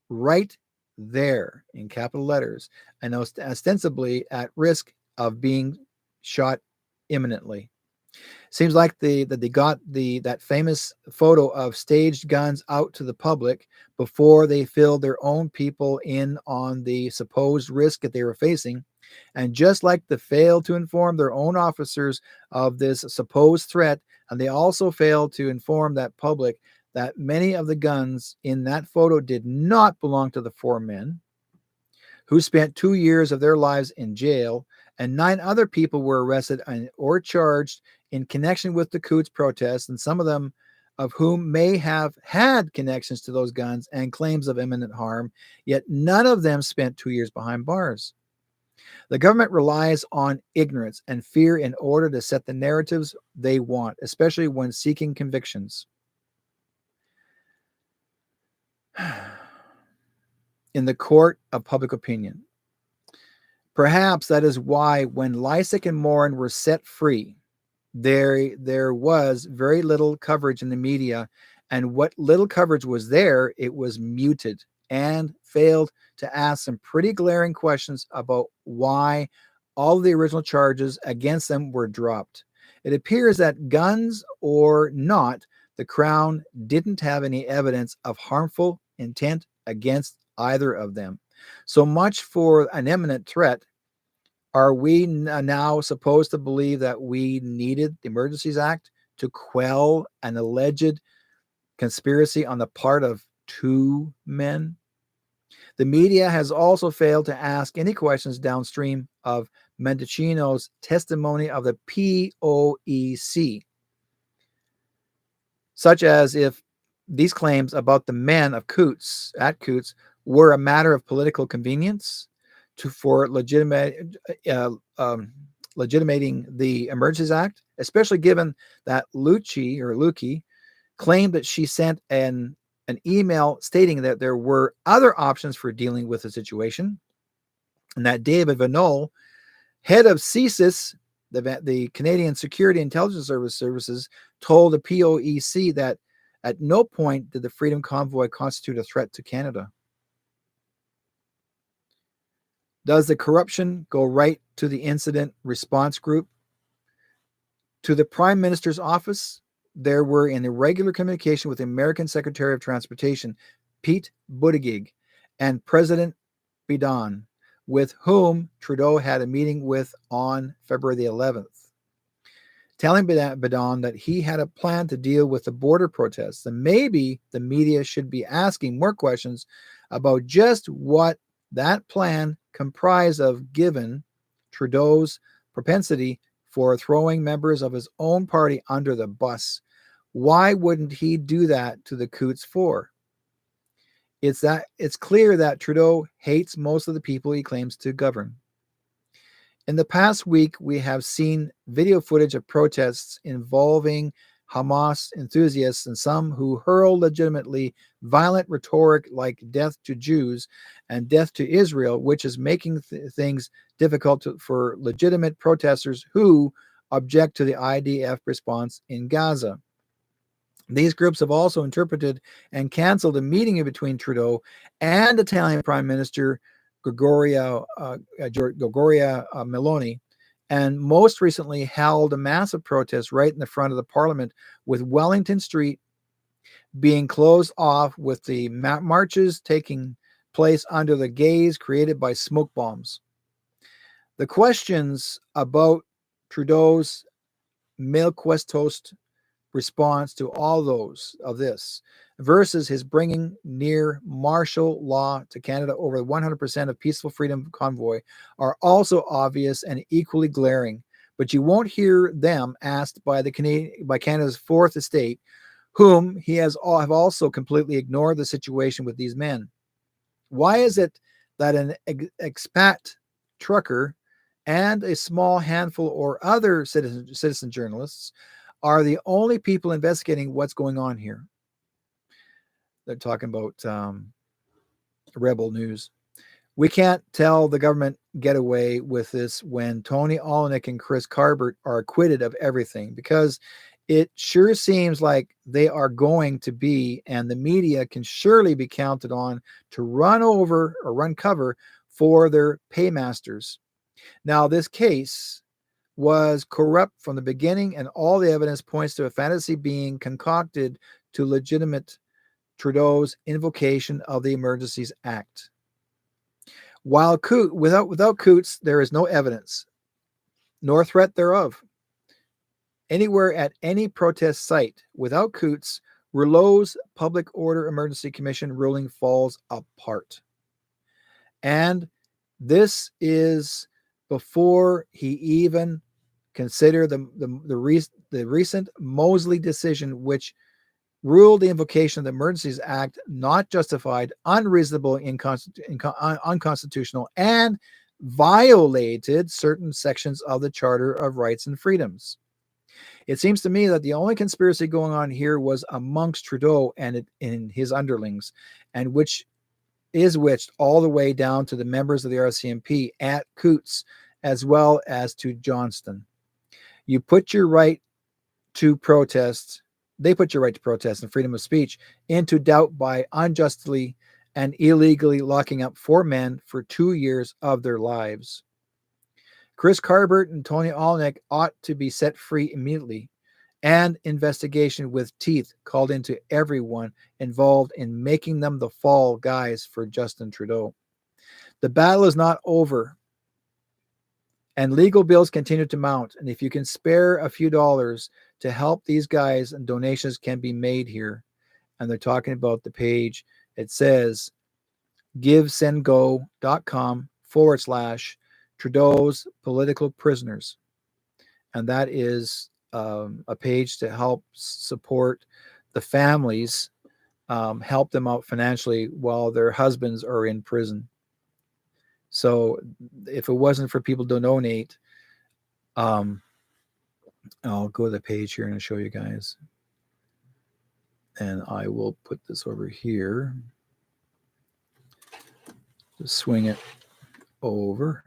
right there in capital letters and ostensibly at risk of being shot imminently? Seems like they got that famous photo of staged guns out to the public before they filled their own people in on the supposed risk that they were facing. And just like they failed to inform their own officers of this supposed threat, and they also failed to inform that public that many of the guns in that photo did not belong to the 4 men who spent 2 years of their lives in jail, and 9 other people were arrested or charged in connection with the Coutts protests, and some of them of whom may have had connections to those guns and claims of imminent harm, yet none of them spent 2 years behind bars. The government relies on ignorance and fear in order to set the narratives they want, especially when seeking convictions. In the court of public opinion. Perhaps that is why when Lysak and Morin were set free, there was very little coverage in the media, and what little coverage was there, it was muted and failed to ask some pretty glaring questions about why all of the original charges against them were dropped. It appears that, guns or not, the Crown didn't have any evidence of harmful intent against either of them. So much for an imminent threat. Are we now supposed to believe that we needed the Emergencies Act to quell an alleged conspiracy on the part of 2 men? The media has also failed to ask any questions downstream of Mendicino's testimony of the POEC, such as if these claims about the men of Coutts were a matter of political convenience for legitimating the Emergencies Act, especially given that Lukey claimed that she sent an email stating that there were other options for dealing with the situation, and that David Vanol, head of CSIS, the Canadian Security Intelligence Services, told the POEC that at no point did the Freedom Convoy constitute a threat to Canada. Does the corruption go right to the incident response group? To the Prime Minister's office, there were in irregular communication with the American Secretary of Transportation, Pete Buttigieg, and President Biden, with whom Trudeau had a meeting with on February the 11th, telling Biden that he had a plan to deal with the border protests. And maybe the media should be asking more questions about just what that plan comprised of, given Trudeau's propensity for throwing members of his own party under the bus. Why wouldn't he do that to the Coutts for? It's clear that Trudeau hates most of the people he claims to govern. In the past week, we have seen video footage of protests involving Hamas enthusiasts and some who hurl legitimately violent rhetoric like death to Jews and death to Israel, which is making things difficult for legitimate protesters who object to the IDF response in Gaza. These groups have also interpreted and canceled a meeting between Trudeau and Italian Prime Minister Gregoria Meloni, and most recently held a massive protest right in the front of the parliament, with Wellington Street being closed off, with the marches taking place under the gaze created by smoke bombs. The questions about Trudeau's milquetoast response to all those of this versus his bringing near martial law to Canada over 100% of peaceful freedom convoy are also obvious and equally glaring, but you won't hear them asked by Canada's fourth estate, whom he have also completely ignored the situation with these men. Why is it that an expat trucker and a small handful or other citizen journalists are the only people investigating what's going on here? They're talking about Rebel News. We can't tell the government get away with this when Tony Olenek and Chris Carbert are acquitted of everything, because it sure seems like they are going to be, and the media can surely be counted on to run over or run cover for their paymasters. Now, this case was corrupt from the beginning, and all the evidence points to a fantasy being concocted to legitimate Trudeau's invocation of the Emergencies Act. While without Coutts, there is no evidence, nor threat thereof. Anywhere at any protest site, without Coutts, Rouleau's Public Order Emergency Commission ruling falls apart. And this is before he even considered the recent Mosley decision, which ruled the invocation of the Emergencies Act not justified, unreasonable, unconstitutional, and violated certain sections of the Charter of Rights and Freedoms. It seems to me that the only conspiracy going on here was amongst Trudeau and in his underlings, and which is witched all the way down to the members of the RCMP at Coutts, as well as to Johnston. You put your right to protest, they put your right to protest and freedom of speech into doubt by unjustly and illegally locking up 4 men for 2 years of their lives. Chris Carbert and Tony Olenek ought to be set free immediately, and investigation with teeth called into everyone involved in making them the fall guys for Justin Trudeau. The battle is not over, and legal bills continue to mount. And if you can spare a few dollars to help these guys, and donations can be made here. And they're talking about the page. It says givesendgo.com/Trudeau's political prisoners. And that is a page to help support the families, help them out financially while their husbands are in prison. So if it wasn't for people to donate, I'll go to the page here and show you guys. And I will put this over here. Just swing it over.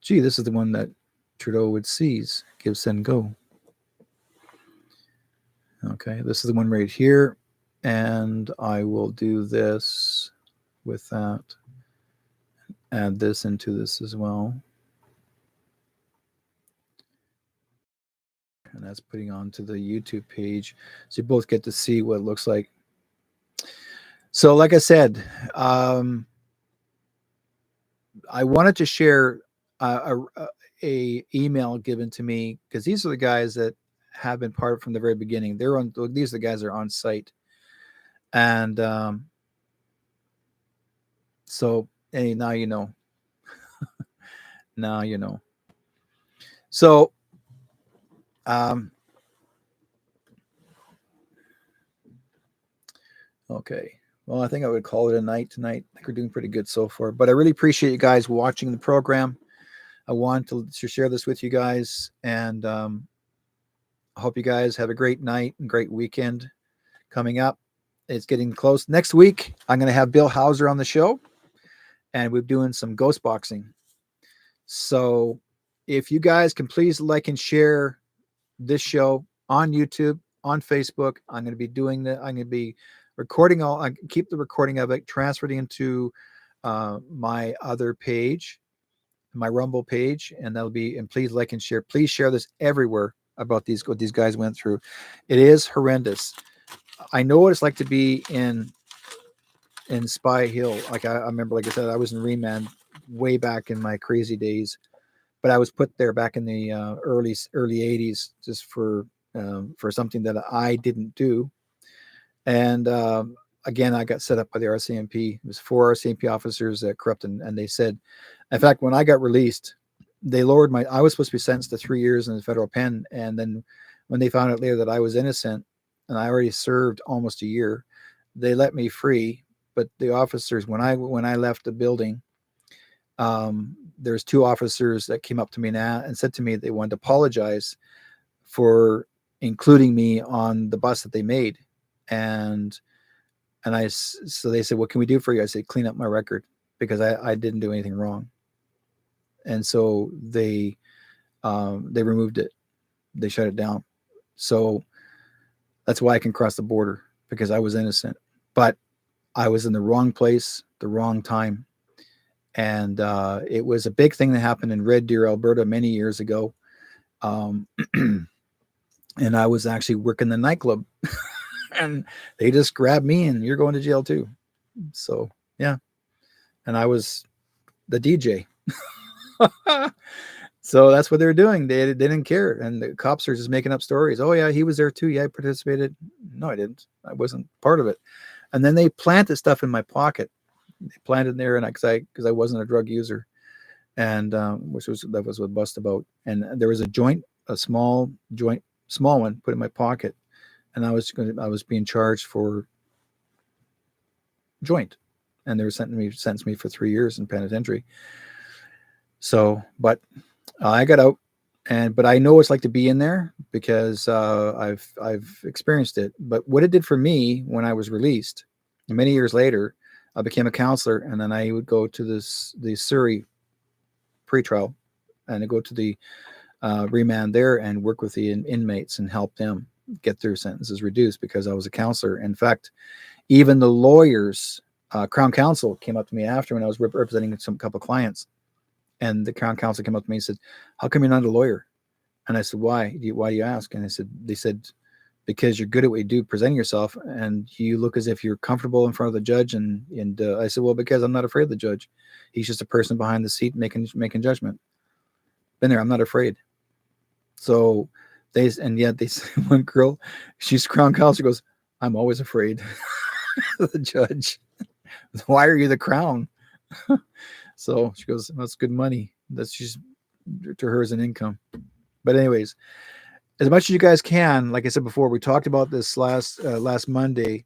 Gee, this is the one that Trudeau would seize. Give, send, go. Okay, this is the one right here. And I will do this with that. Add this into this as well. And that's putting onto the YouTube page. So you both get to see what it looks like. So like I said, I wanted to share a email given to me, because these are the guys that have been part from the very beginning. These are the guys that are on site. And so hey, now you know. Now you know. So okay. Well, I think I would call it a night tonight. I think we're doing pretty good so far. But I really appreciate you guys watching the program. I want to share this with you guys. And I hope you guys have a great night and great weekend coming up. It's getting close. Next week, I'm going to have Bill Hauser on the show. And we're doing some ghost boxing. So if you guys can please like and share this show on YouTube, on Facebook, I'm going to be doing that. I'm going to be recording I keep the recording of it, transferred into my other page, my Rumble page, and that'll be, and please like and share. Please share this everywhere about what these guys went through. It is horrendous. I know what it's like to be in Spy Hill. Like I remember, like I said, I was in remand way back in my crazy days, but I was put there back in the early 80s just for something that I didn't do. And again, I got set up by the RCMP. It was 4 RCMP officers that corrupted, and they said, in fact, when I got released, they lowered I was supposed to be sentenced to 3 years in the federal pen. And then when they found out later that I was innocent and I already served almost a year, they let me free. But the officers, when I left the building, there's 2 officers that came up to me now and said to me they wanted to apologize for including me on the bus that they made. And so they said, what can we do for you? I said, clean up my record, because I didn't do anything wrong. And so they removed it. They shut it down. So that's why I can cross the border, because I was innocent, but I was in the wrong place, the wrong time. And it was a big thing that happened in Red Deer, Alberta many years ago. And I was actually working the nightclub and they just grabbed me and you're going to jail too. So, yeah. And I was the DJ. So that's what they were doing. They didn't care. And the cops are just making up stories. Oh yeah, he was there too. Yeah, I participated. No, I didn't. I wasn't part of it. And then they planted stuff in my pocket. They planted in there, and because I wasn't a drug user, and that was what bust about. And there was a small one put in my pocket, and I was being charged for joint, and they were sentenced me for 3 years in penitentiary. So, but I got out, but I know what it's like to be in there, because I've experienced it. But what it did for me when I was released, many years later, I became a counselor, and then I would go to the Surrey pretrial, and I go to the remand there and work with the inmates and help them get their sentences reduced, because I was a counselor. In fact, even the lawyers, Crown Counsel, came up to me after, when I was representing a couple of clients, and the Crown Counsel came up to me and said, "How come you're not a lawyer?" And I said, "Why? Why do you ask?" And they said, "Because you're good at what you do, presenting yourself, and you look as if you're comfortable in front of the judge." And I said, "Well, because I'm not afraid of the judge. He's just a person behind the seat making judgment. Been there. I'm not afraid." So they one girl, she's Crown Counsel, goes, "I'm always afraid of the judge." "Why are you the Crown?" So she goes, "That's good money. That's just to her as an income." But anyways, as much as you guys can, like I said before, we talked about this last Monday,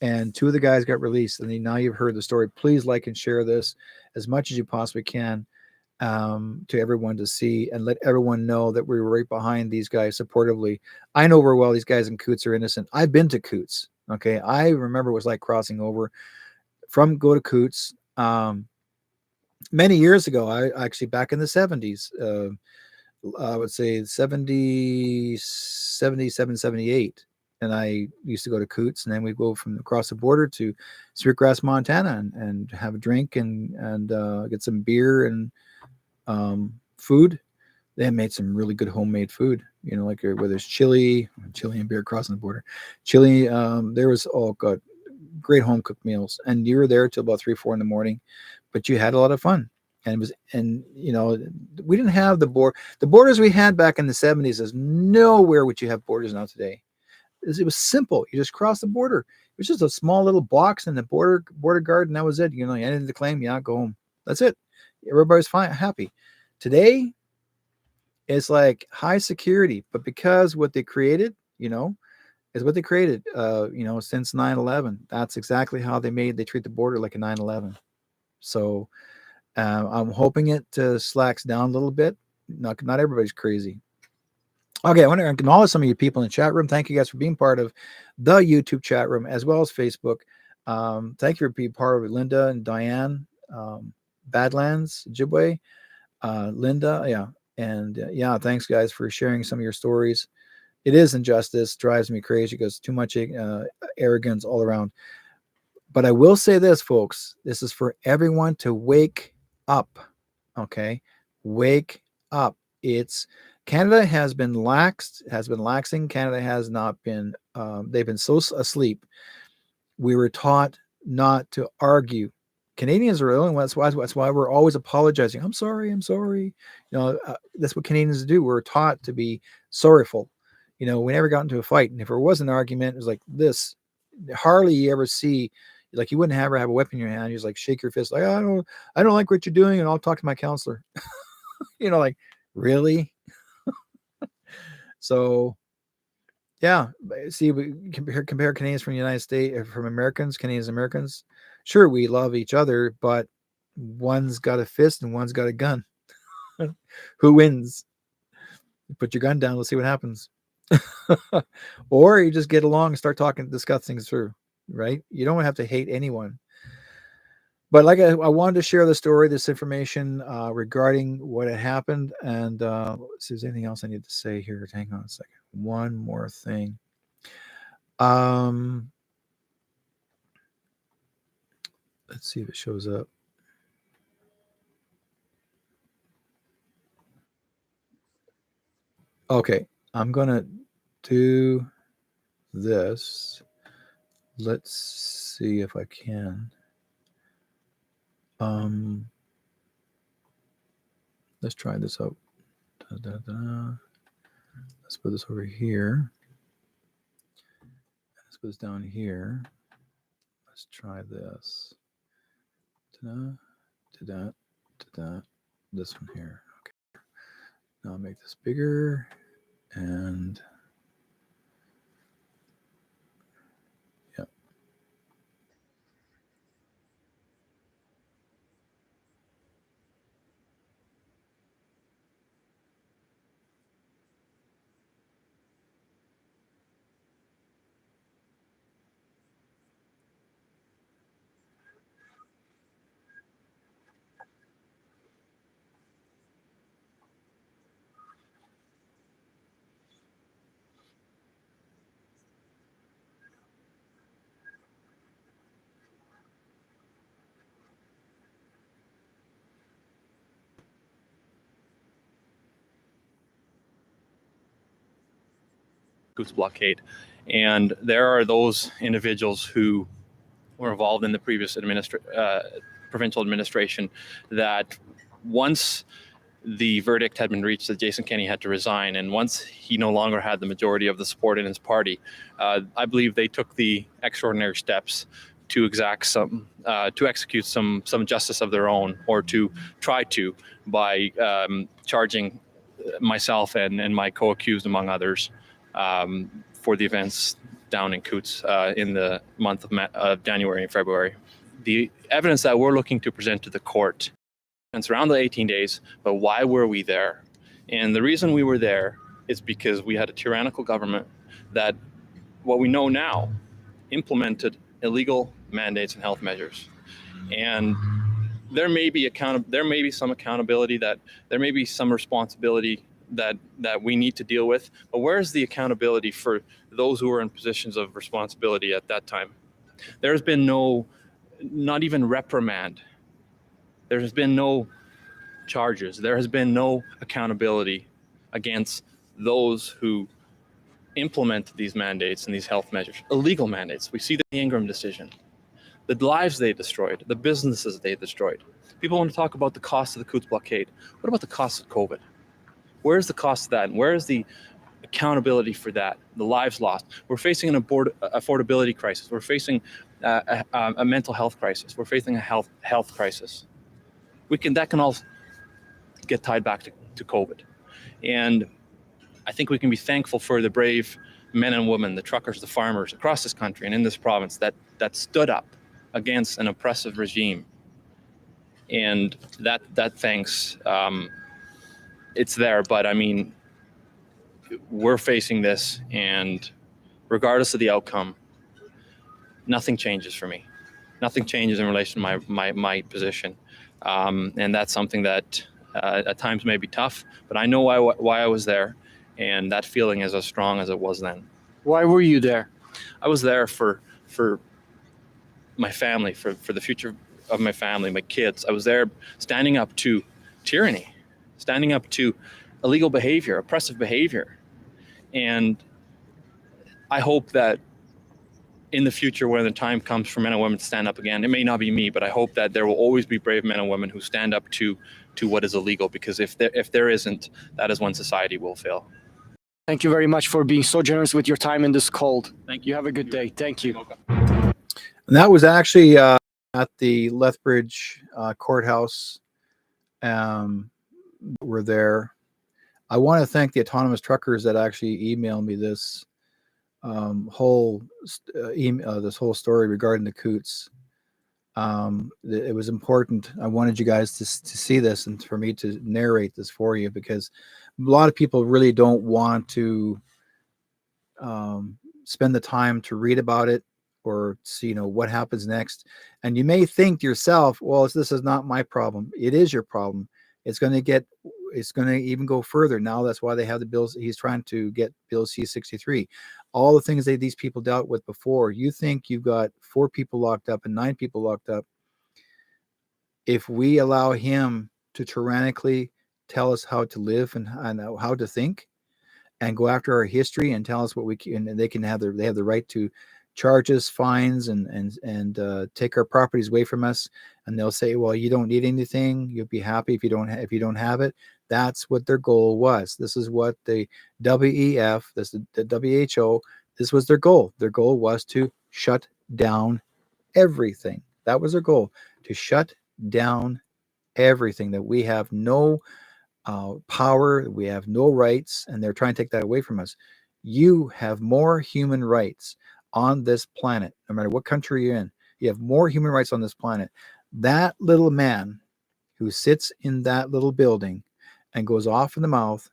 and 2 of the guys got released, and now you've heard the story. Please like and share this as much as you possibly can to everyone to see, and let everyone know that we were right behind these guys supportively. I know very well these guys in Coutts are innocent. I've been to Coutts. Okay, I remember what it was like crossing over go to Coutts many years ago. I actually, back in the 70s. I would say 77, 78. And I used to go to Coutts, and then we'd go from across the border to Sweetgrass, Montana, and have a drink and get some beer and food. They had made some really good homemade food, like where there's chili and beer crossing the border. Chili, there was, oh God, great home cooked meals. And you were there till about 3-4 in the morning, but you had a lot of fun. And we didn't have the borders we had back in the 70s is nowhere would you have borders now today. It was simple. You just cross the border. It was just a small little box in the border guard, and that was it. You ended the claim, go home. That's it. Everybody's fine, happy. Today, it's like high security, but because what they created, is what they created, since 9/11. That's exactly how they treat the border like a 9/11. So I'm hoping it slacks down a little bit. Not everybody's crazy. Okay, I want to acknowledge some of you people in the chat room. Thank you guys for being part of the YouTube chat room as well as Facebook. Thank you for being part of it, Linda and Diane, Badlands, Ojibwe, Linda, yeah. And thanks guys for sharing some of your stories. It is injustice, drives me crazy because too much arrogance all around. But I will say this, folks, this is for everyone to wake up. Okay. Wake up. Canada has been laxing. Canada has not been, they've been so asleep. We were taught not to argue. Canadians are the only ones. That's why we're always apologizing. I'm sorry. That's what Canadians do. We're taught to be sorrowful. We never got into a fight. And if there was an argument, it was like this. Hardly you ever see, like, you wouldn't ever have a weapon in your hand. You just like shake your fist, like, I don't like what you're doing, and I'll talk to my counselor. Like, really? So, yeah. See, we compare Canadians from the United States, from Canadians, Americans. Sure, we love each other, but one's got a fist and one's got a gun. Who wins? You put your gun down. Let's see what happens. Or you just get along and start talking, discuss things through, right? You don't have to hate anyone. But like I wanted to share the story, this information regarding what had happened. And let's see if there's anything else I need to say here. Hang on a second. One more thing. Let's see if it shows up. Okay, I'm going to do this. Let's see if I can. Let's try this out. Let's put this over here. Let's put this down here. Let's try this. This one here. Okay. Now I'll make this bigger and yeah. Coutts blockade. And there are those individuals who were involved in the previous provincial administration that once the verdict had been reached that Jason Kenney had to resign, and once he no longer had the majority of the support in his party, I believe they took the extraordinary steps to execute some justice of their own, or to try to, by charging myself and my co-accused, among others, for the events down in Coutts in the month of January and February. The evidence that we're looking to present to the court, it's around the 18 days, but why were we there? And the reason we were there is because we had a tyrannical government that, what we know now, implemented illegal mandates and health measures. And there may be some accountability, that there may be some responsibility that we need to deal with, but where's the accountability for those who were in positions of responsibility at that time? There's been not even reprimand. There has been no charges. There has been no accountability against those who implemented these mandates and these health measures, illegal mandates. We see the Ingram decision, the lives they destroyed, the businesses they destroyed. People want to talk about the cost of the Coutts blockade. What about the cost of COVID? Where's the cost of that? And where is the accountability for that? The lives lost. We're facing an affordability crisis. We're facing a mental health crisis. We're facing a health crisis. That can all get tied back to COVID. And I think we can be thankful for the brave men and women, the truckers, the farmers across this country and in this province that stood up against an oppressive regime. And that thanks, it's there. But I mean, we're facing this, and regardless of the outcome, nothing changes for me. Nothing changes in relation to my position. And that's something that at times may be tough, but I know why I was there, and that feeling is as strong as it was then. Why were you there? I was there for my family, for the future of my family, my kids. I was there standing up to tyranny, standing up to illegal behavior, oppressive behavior. And I hope that in the future, when the time comes for men and women to stand up again, it may not be me, but I hope that there will always be brave men and women who stand up to what is illegal, because if there isn't, that is when society will fail. Thank you very much for being so generous with your time in this cold. Thank You have a good day. Thank you. And that was actually at the Lethbridge courthouse. We're there. I want to thank the autonomous truckers that actually emailed me this whole story regarding the Coots. It was important. I wanted you guys to see this and for me to narrate this for you, because a lot of people really don't want to spend the time to read about it or see, what happens next. And you may think to yourself, well, this is not my problem. It is your problem. It's going to even go further. Now that's why they have the bills. He's trying to get Bill C-63. All the things that these people dealt with before. You think you've got 4 people locked up and 9 people locked up. If we allow him to tyrannically tell us how to live and how to think, and go after our history and tell us what we can, and they have the right to charge us fines and take our properties away from us, and they'll say, well, you don't need anything, you'll be happy if you don't have it. That's what their goal was. This is what the WEF, the WHO, this was their goal. Their goal was to shut down everything. That was their goal, to shut down everything, that we have no power, we have no rights, and they're trying to take that away from us. You have more human rights on this planet, no matter what country you're in. You have more human rights on this planet. That little man who sits in that little building and goes off in the mouth,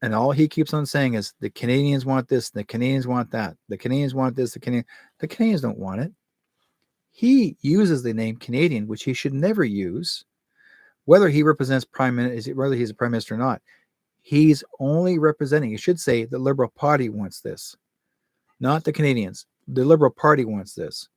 and all he keeps on saying is the Canadians want this, the Canadians want that, the Canadians want this, the Canadians don't want it. He uses the name Canadian, which he should never use, whether he represents whether he's a prime minister or not. He's only representing, he should say the Liberal Party wants this, not the Canadians. The Liberal Party wants this.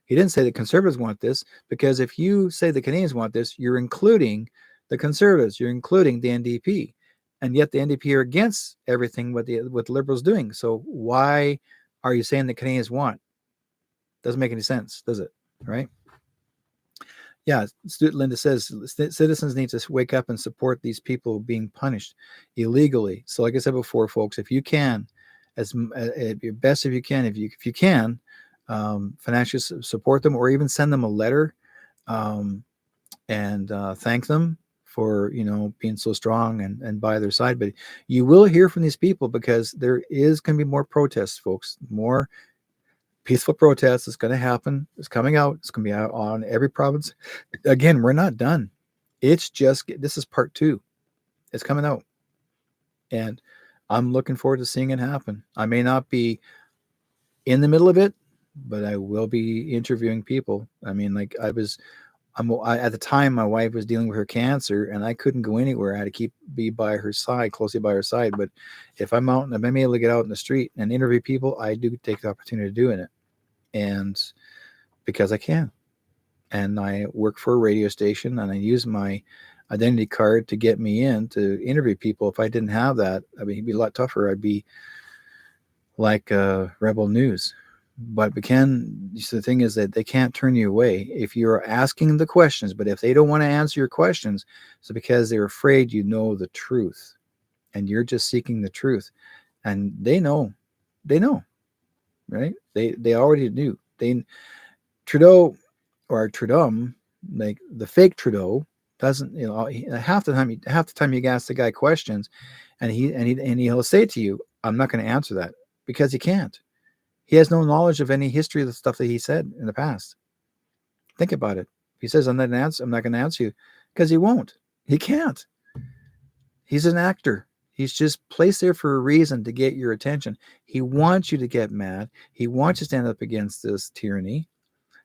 He didn't say the Conservatives want this, because if you say the Canadians want this, you're including the Conservatives, you're including the NDP, and yet the NDP are against everything what the Liberals doing. So why are you saying the Canadians want? Doesn't make any sense, does it? Right? Yeah, Linda says citizens need to wake up and support these people being punished illegally. So, like I said before, folks, if you can, as best if you can, if you can, financially support them, or even send them a letter and thank them for being so strong and by their side. But you will hear from these people, because there is going to be more protests, folks. More peaceful protests is going to happen. It's coming out. It's going to be out on every province. Again, we're not done. It's just, this is part 2. It's coming out, and I'm looking forward to seeing it happen. I may not be in the middle of it, but I will be interviewing people. I mean, like at the time, my wife was dealing with her cancer, and I couldn't go anywhere. I had to be by her side, closely by her side. But if I'm out and I'm able to get out in the street and interview people, I do take the opportunity of doing it. And because I can, and I work for a radio station, and I use my identity card to get me in to interview people. If I didn't have that, I mean, it'd be a lot tougher. I'd be like Rebel News. But the thing is that they can't turn you away if you're asking the questions. But if they don't want to answer your questions, it's because they're afraid you know the truth, and you're just seeking the truth. And they know, right? They already knew. Trudeau, like the fake Trudeau, doesn't, half the time you ask the guy questions, and he'll say to you, I'm not going to answer that, because he can't. He has no knowledge of any history of the stuff that he said in the past. Think about it. He says, I'm not going to answer you, because he won't. He can't. He's an actor. He's just placed there for a reason, to get your attention. He wants you to get mad. He wants you to stand up against this tyranny.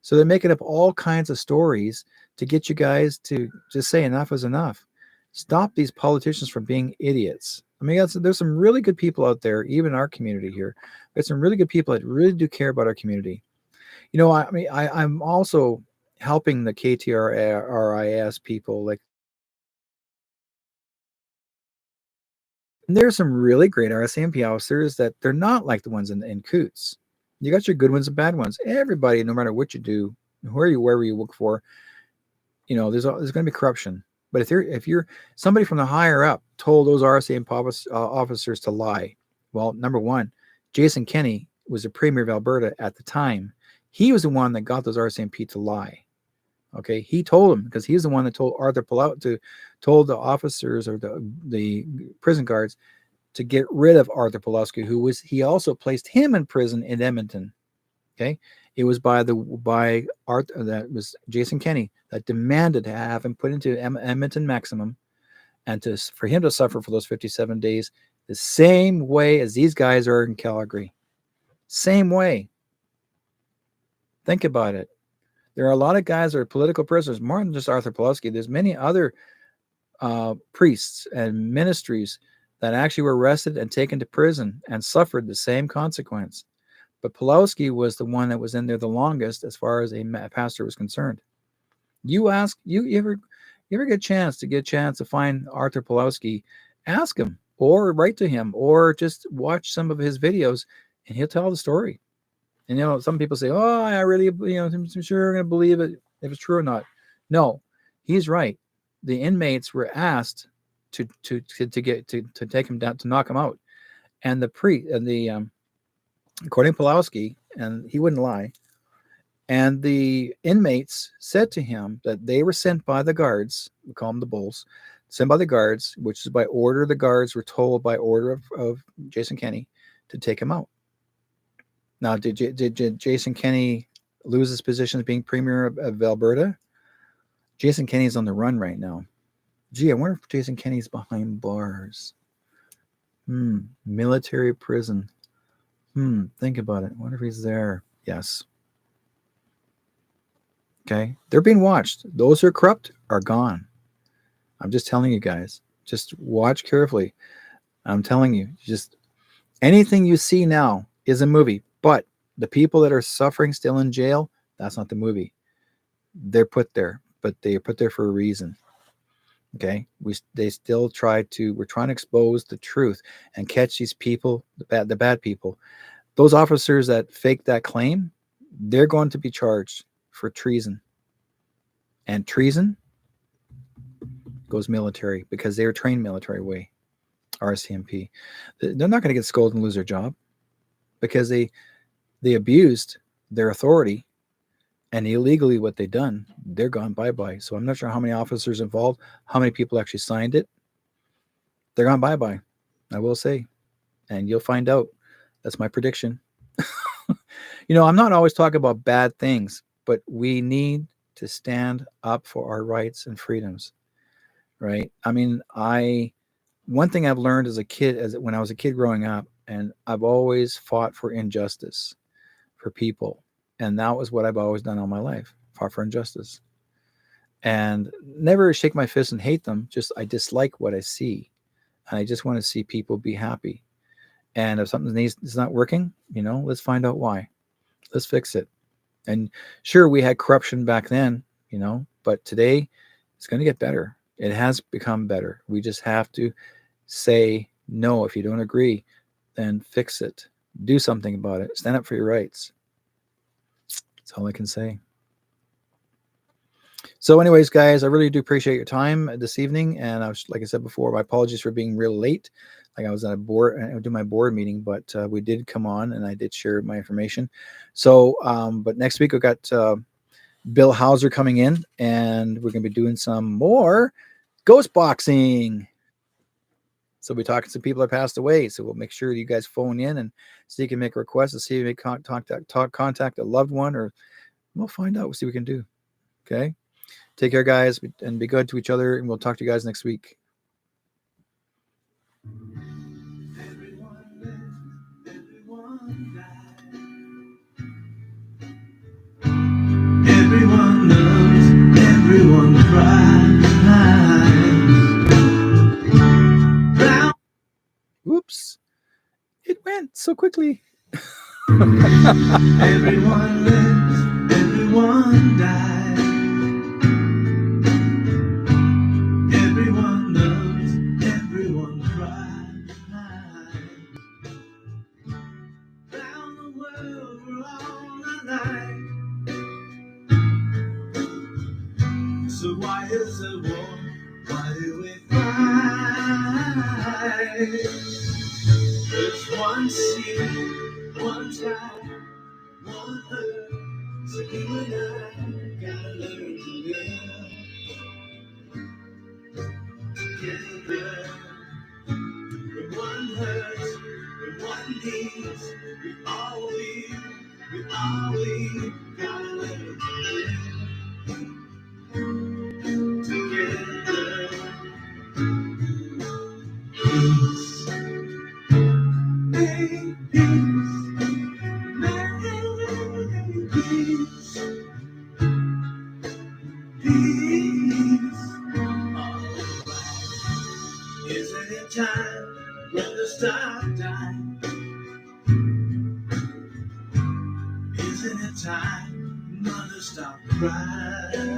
So they're making up all kinds of stories to get you guys to just say enough is enough. Stop these politicians from being idiots. I mean, there's some really good people out there, even in our community here. There's some really good people that really do care about our community. You know, I mean, I'm also helping the KTRIS people. Like, and there's some really great RCMP officers that they're not like the ones in Coots. You got your good ones and bad ones. Everybody, no matter what you do, wherever you work for, you know, there's going to be corruption. But if you're somebody from the higher up told those RCMP officers to lie, well, number one, Jason Kenney was the premier of Alberta at the time. He was the one that got those RCMP to lie. Okay, he told them, because he's the one that told Arthur Pawlowski told the officers or the prison guards to get rid of Arthur Pawlowski, he also placed him in prison in Edmonton. Okay, it was that was Jason Kenney that demanded to have him put into Edmonton Maximum, and for him to suffer for those 57 days the same way as these guys are in Calgary. Same way. Think about it. There are a lot of guys that are political prisoners, more than just Arthur Pawlowski. There's many other priests and ministries that actually were arrested and taken to prison and suffered the same consequence. But Pawlowski was the one that was in there the longest as far as a pastor was concerned. You ever get a chance to find Arthur Pawlowski, ask him or write to him or just watch some of his videos and he'll tell the story. And, you know, some people say, oh, I really, I'm sure I'm going to believe it if it's true or not. No, he's right. The inmates were asked to take him down, to knock him out. And according to Pawlowski, and he wouldn't lie, and the inmates said to him that they were sent by the guards, we call them the bulls, sent by the guards, which is by order. The guards were told by order of Jason Kenney to take him out. Now, did Jason Kenney lose his position as being premier of Alberta? Jason Kenney's on the run right now. Gee, I wonder if Jason Kenney's behind bars. Military prison. Think about it. I wonder if he's there. Yes. Okay. They're being watched. Those who are corrupt are gone. I'm just telling you guys. Just watch carefully. I'm telling you. Just anything you see now is a movie. But the people that are suffering still in jail, that's not the movie. They're put there, but they are put there for a reason. Okay, we're trying to expose the truth and catch these people, the bad people. Those officers that fake that claim, they're going to be charged for treason. And treason goes military, because they were trained military way, RCMP. They're not going to get scolded and lose their job because they abused their authority and illegally what they've done. They're gone bye-bye. So I'm not sure how many officers involved, how many people actually signed it. They're gone bye-bye, I will say. And you'll find out. That's my prediction. You know, I'm not always talking about bad things, but we need to stand up for our rights and freedoms, right? I mean, one thing I've learned as a kid, when I was a kid growing up, and I've always fought for injustice for people. And that was what I've always done all my life, fought for injustice. And never shake my fist and hate them. Just, I dislike what I see. And I just want to see people be happy. And if something is not working, you know, let's find out why. Let's fix it. And sure, we had corruption back then, you know, but today it's going to get better. It has become better. We just have to say no. If you don't agree, then fix it. Do something about it. Stand up for your rights. That's all I can say. So anyways, guys, I really do appreciate your time this evening. And like I said before, my apologies for being real late. Like I was at doing my board meeting, but we did come on and I did share my information. So, but next week we've got Bill Hauser coming in, and we're going to be doing some more ghost boxing. So we're talking to people that passed away. So we'll make sure you guys phone in and so you can make requests and see if you can contact a loved one, or we'll find out. We'll see what we can do. Okay. Take care, guys, and be good to each other. And we'll talk to you guys next week. Everyone lived, everyone died. Everyone loves, everyone cries. Oops. It went so quickly. Everyone lives, everyone dies. Everyone loves, everyone cries. Round the world we're all alike. So why is there war? Why do we fight? There's one seed, one time, one earth. So you and I gotta learn to live together. When one hurts, when one needs, we all gotta learn to live together. Peace, make peace, make peace, peace. Alright. Isn't it time when the stars die? Isn't it time mother stop crying?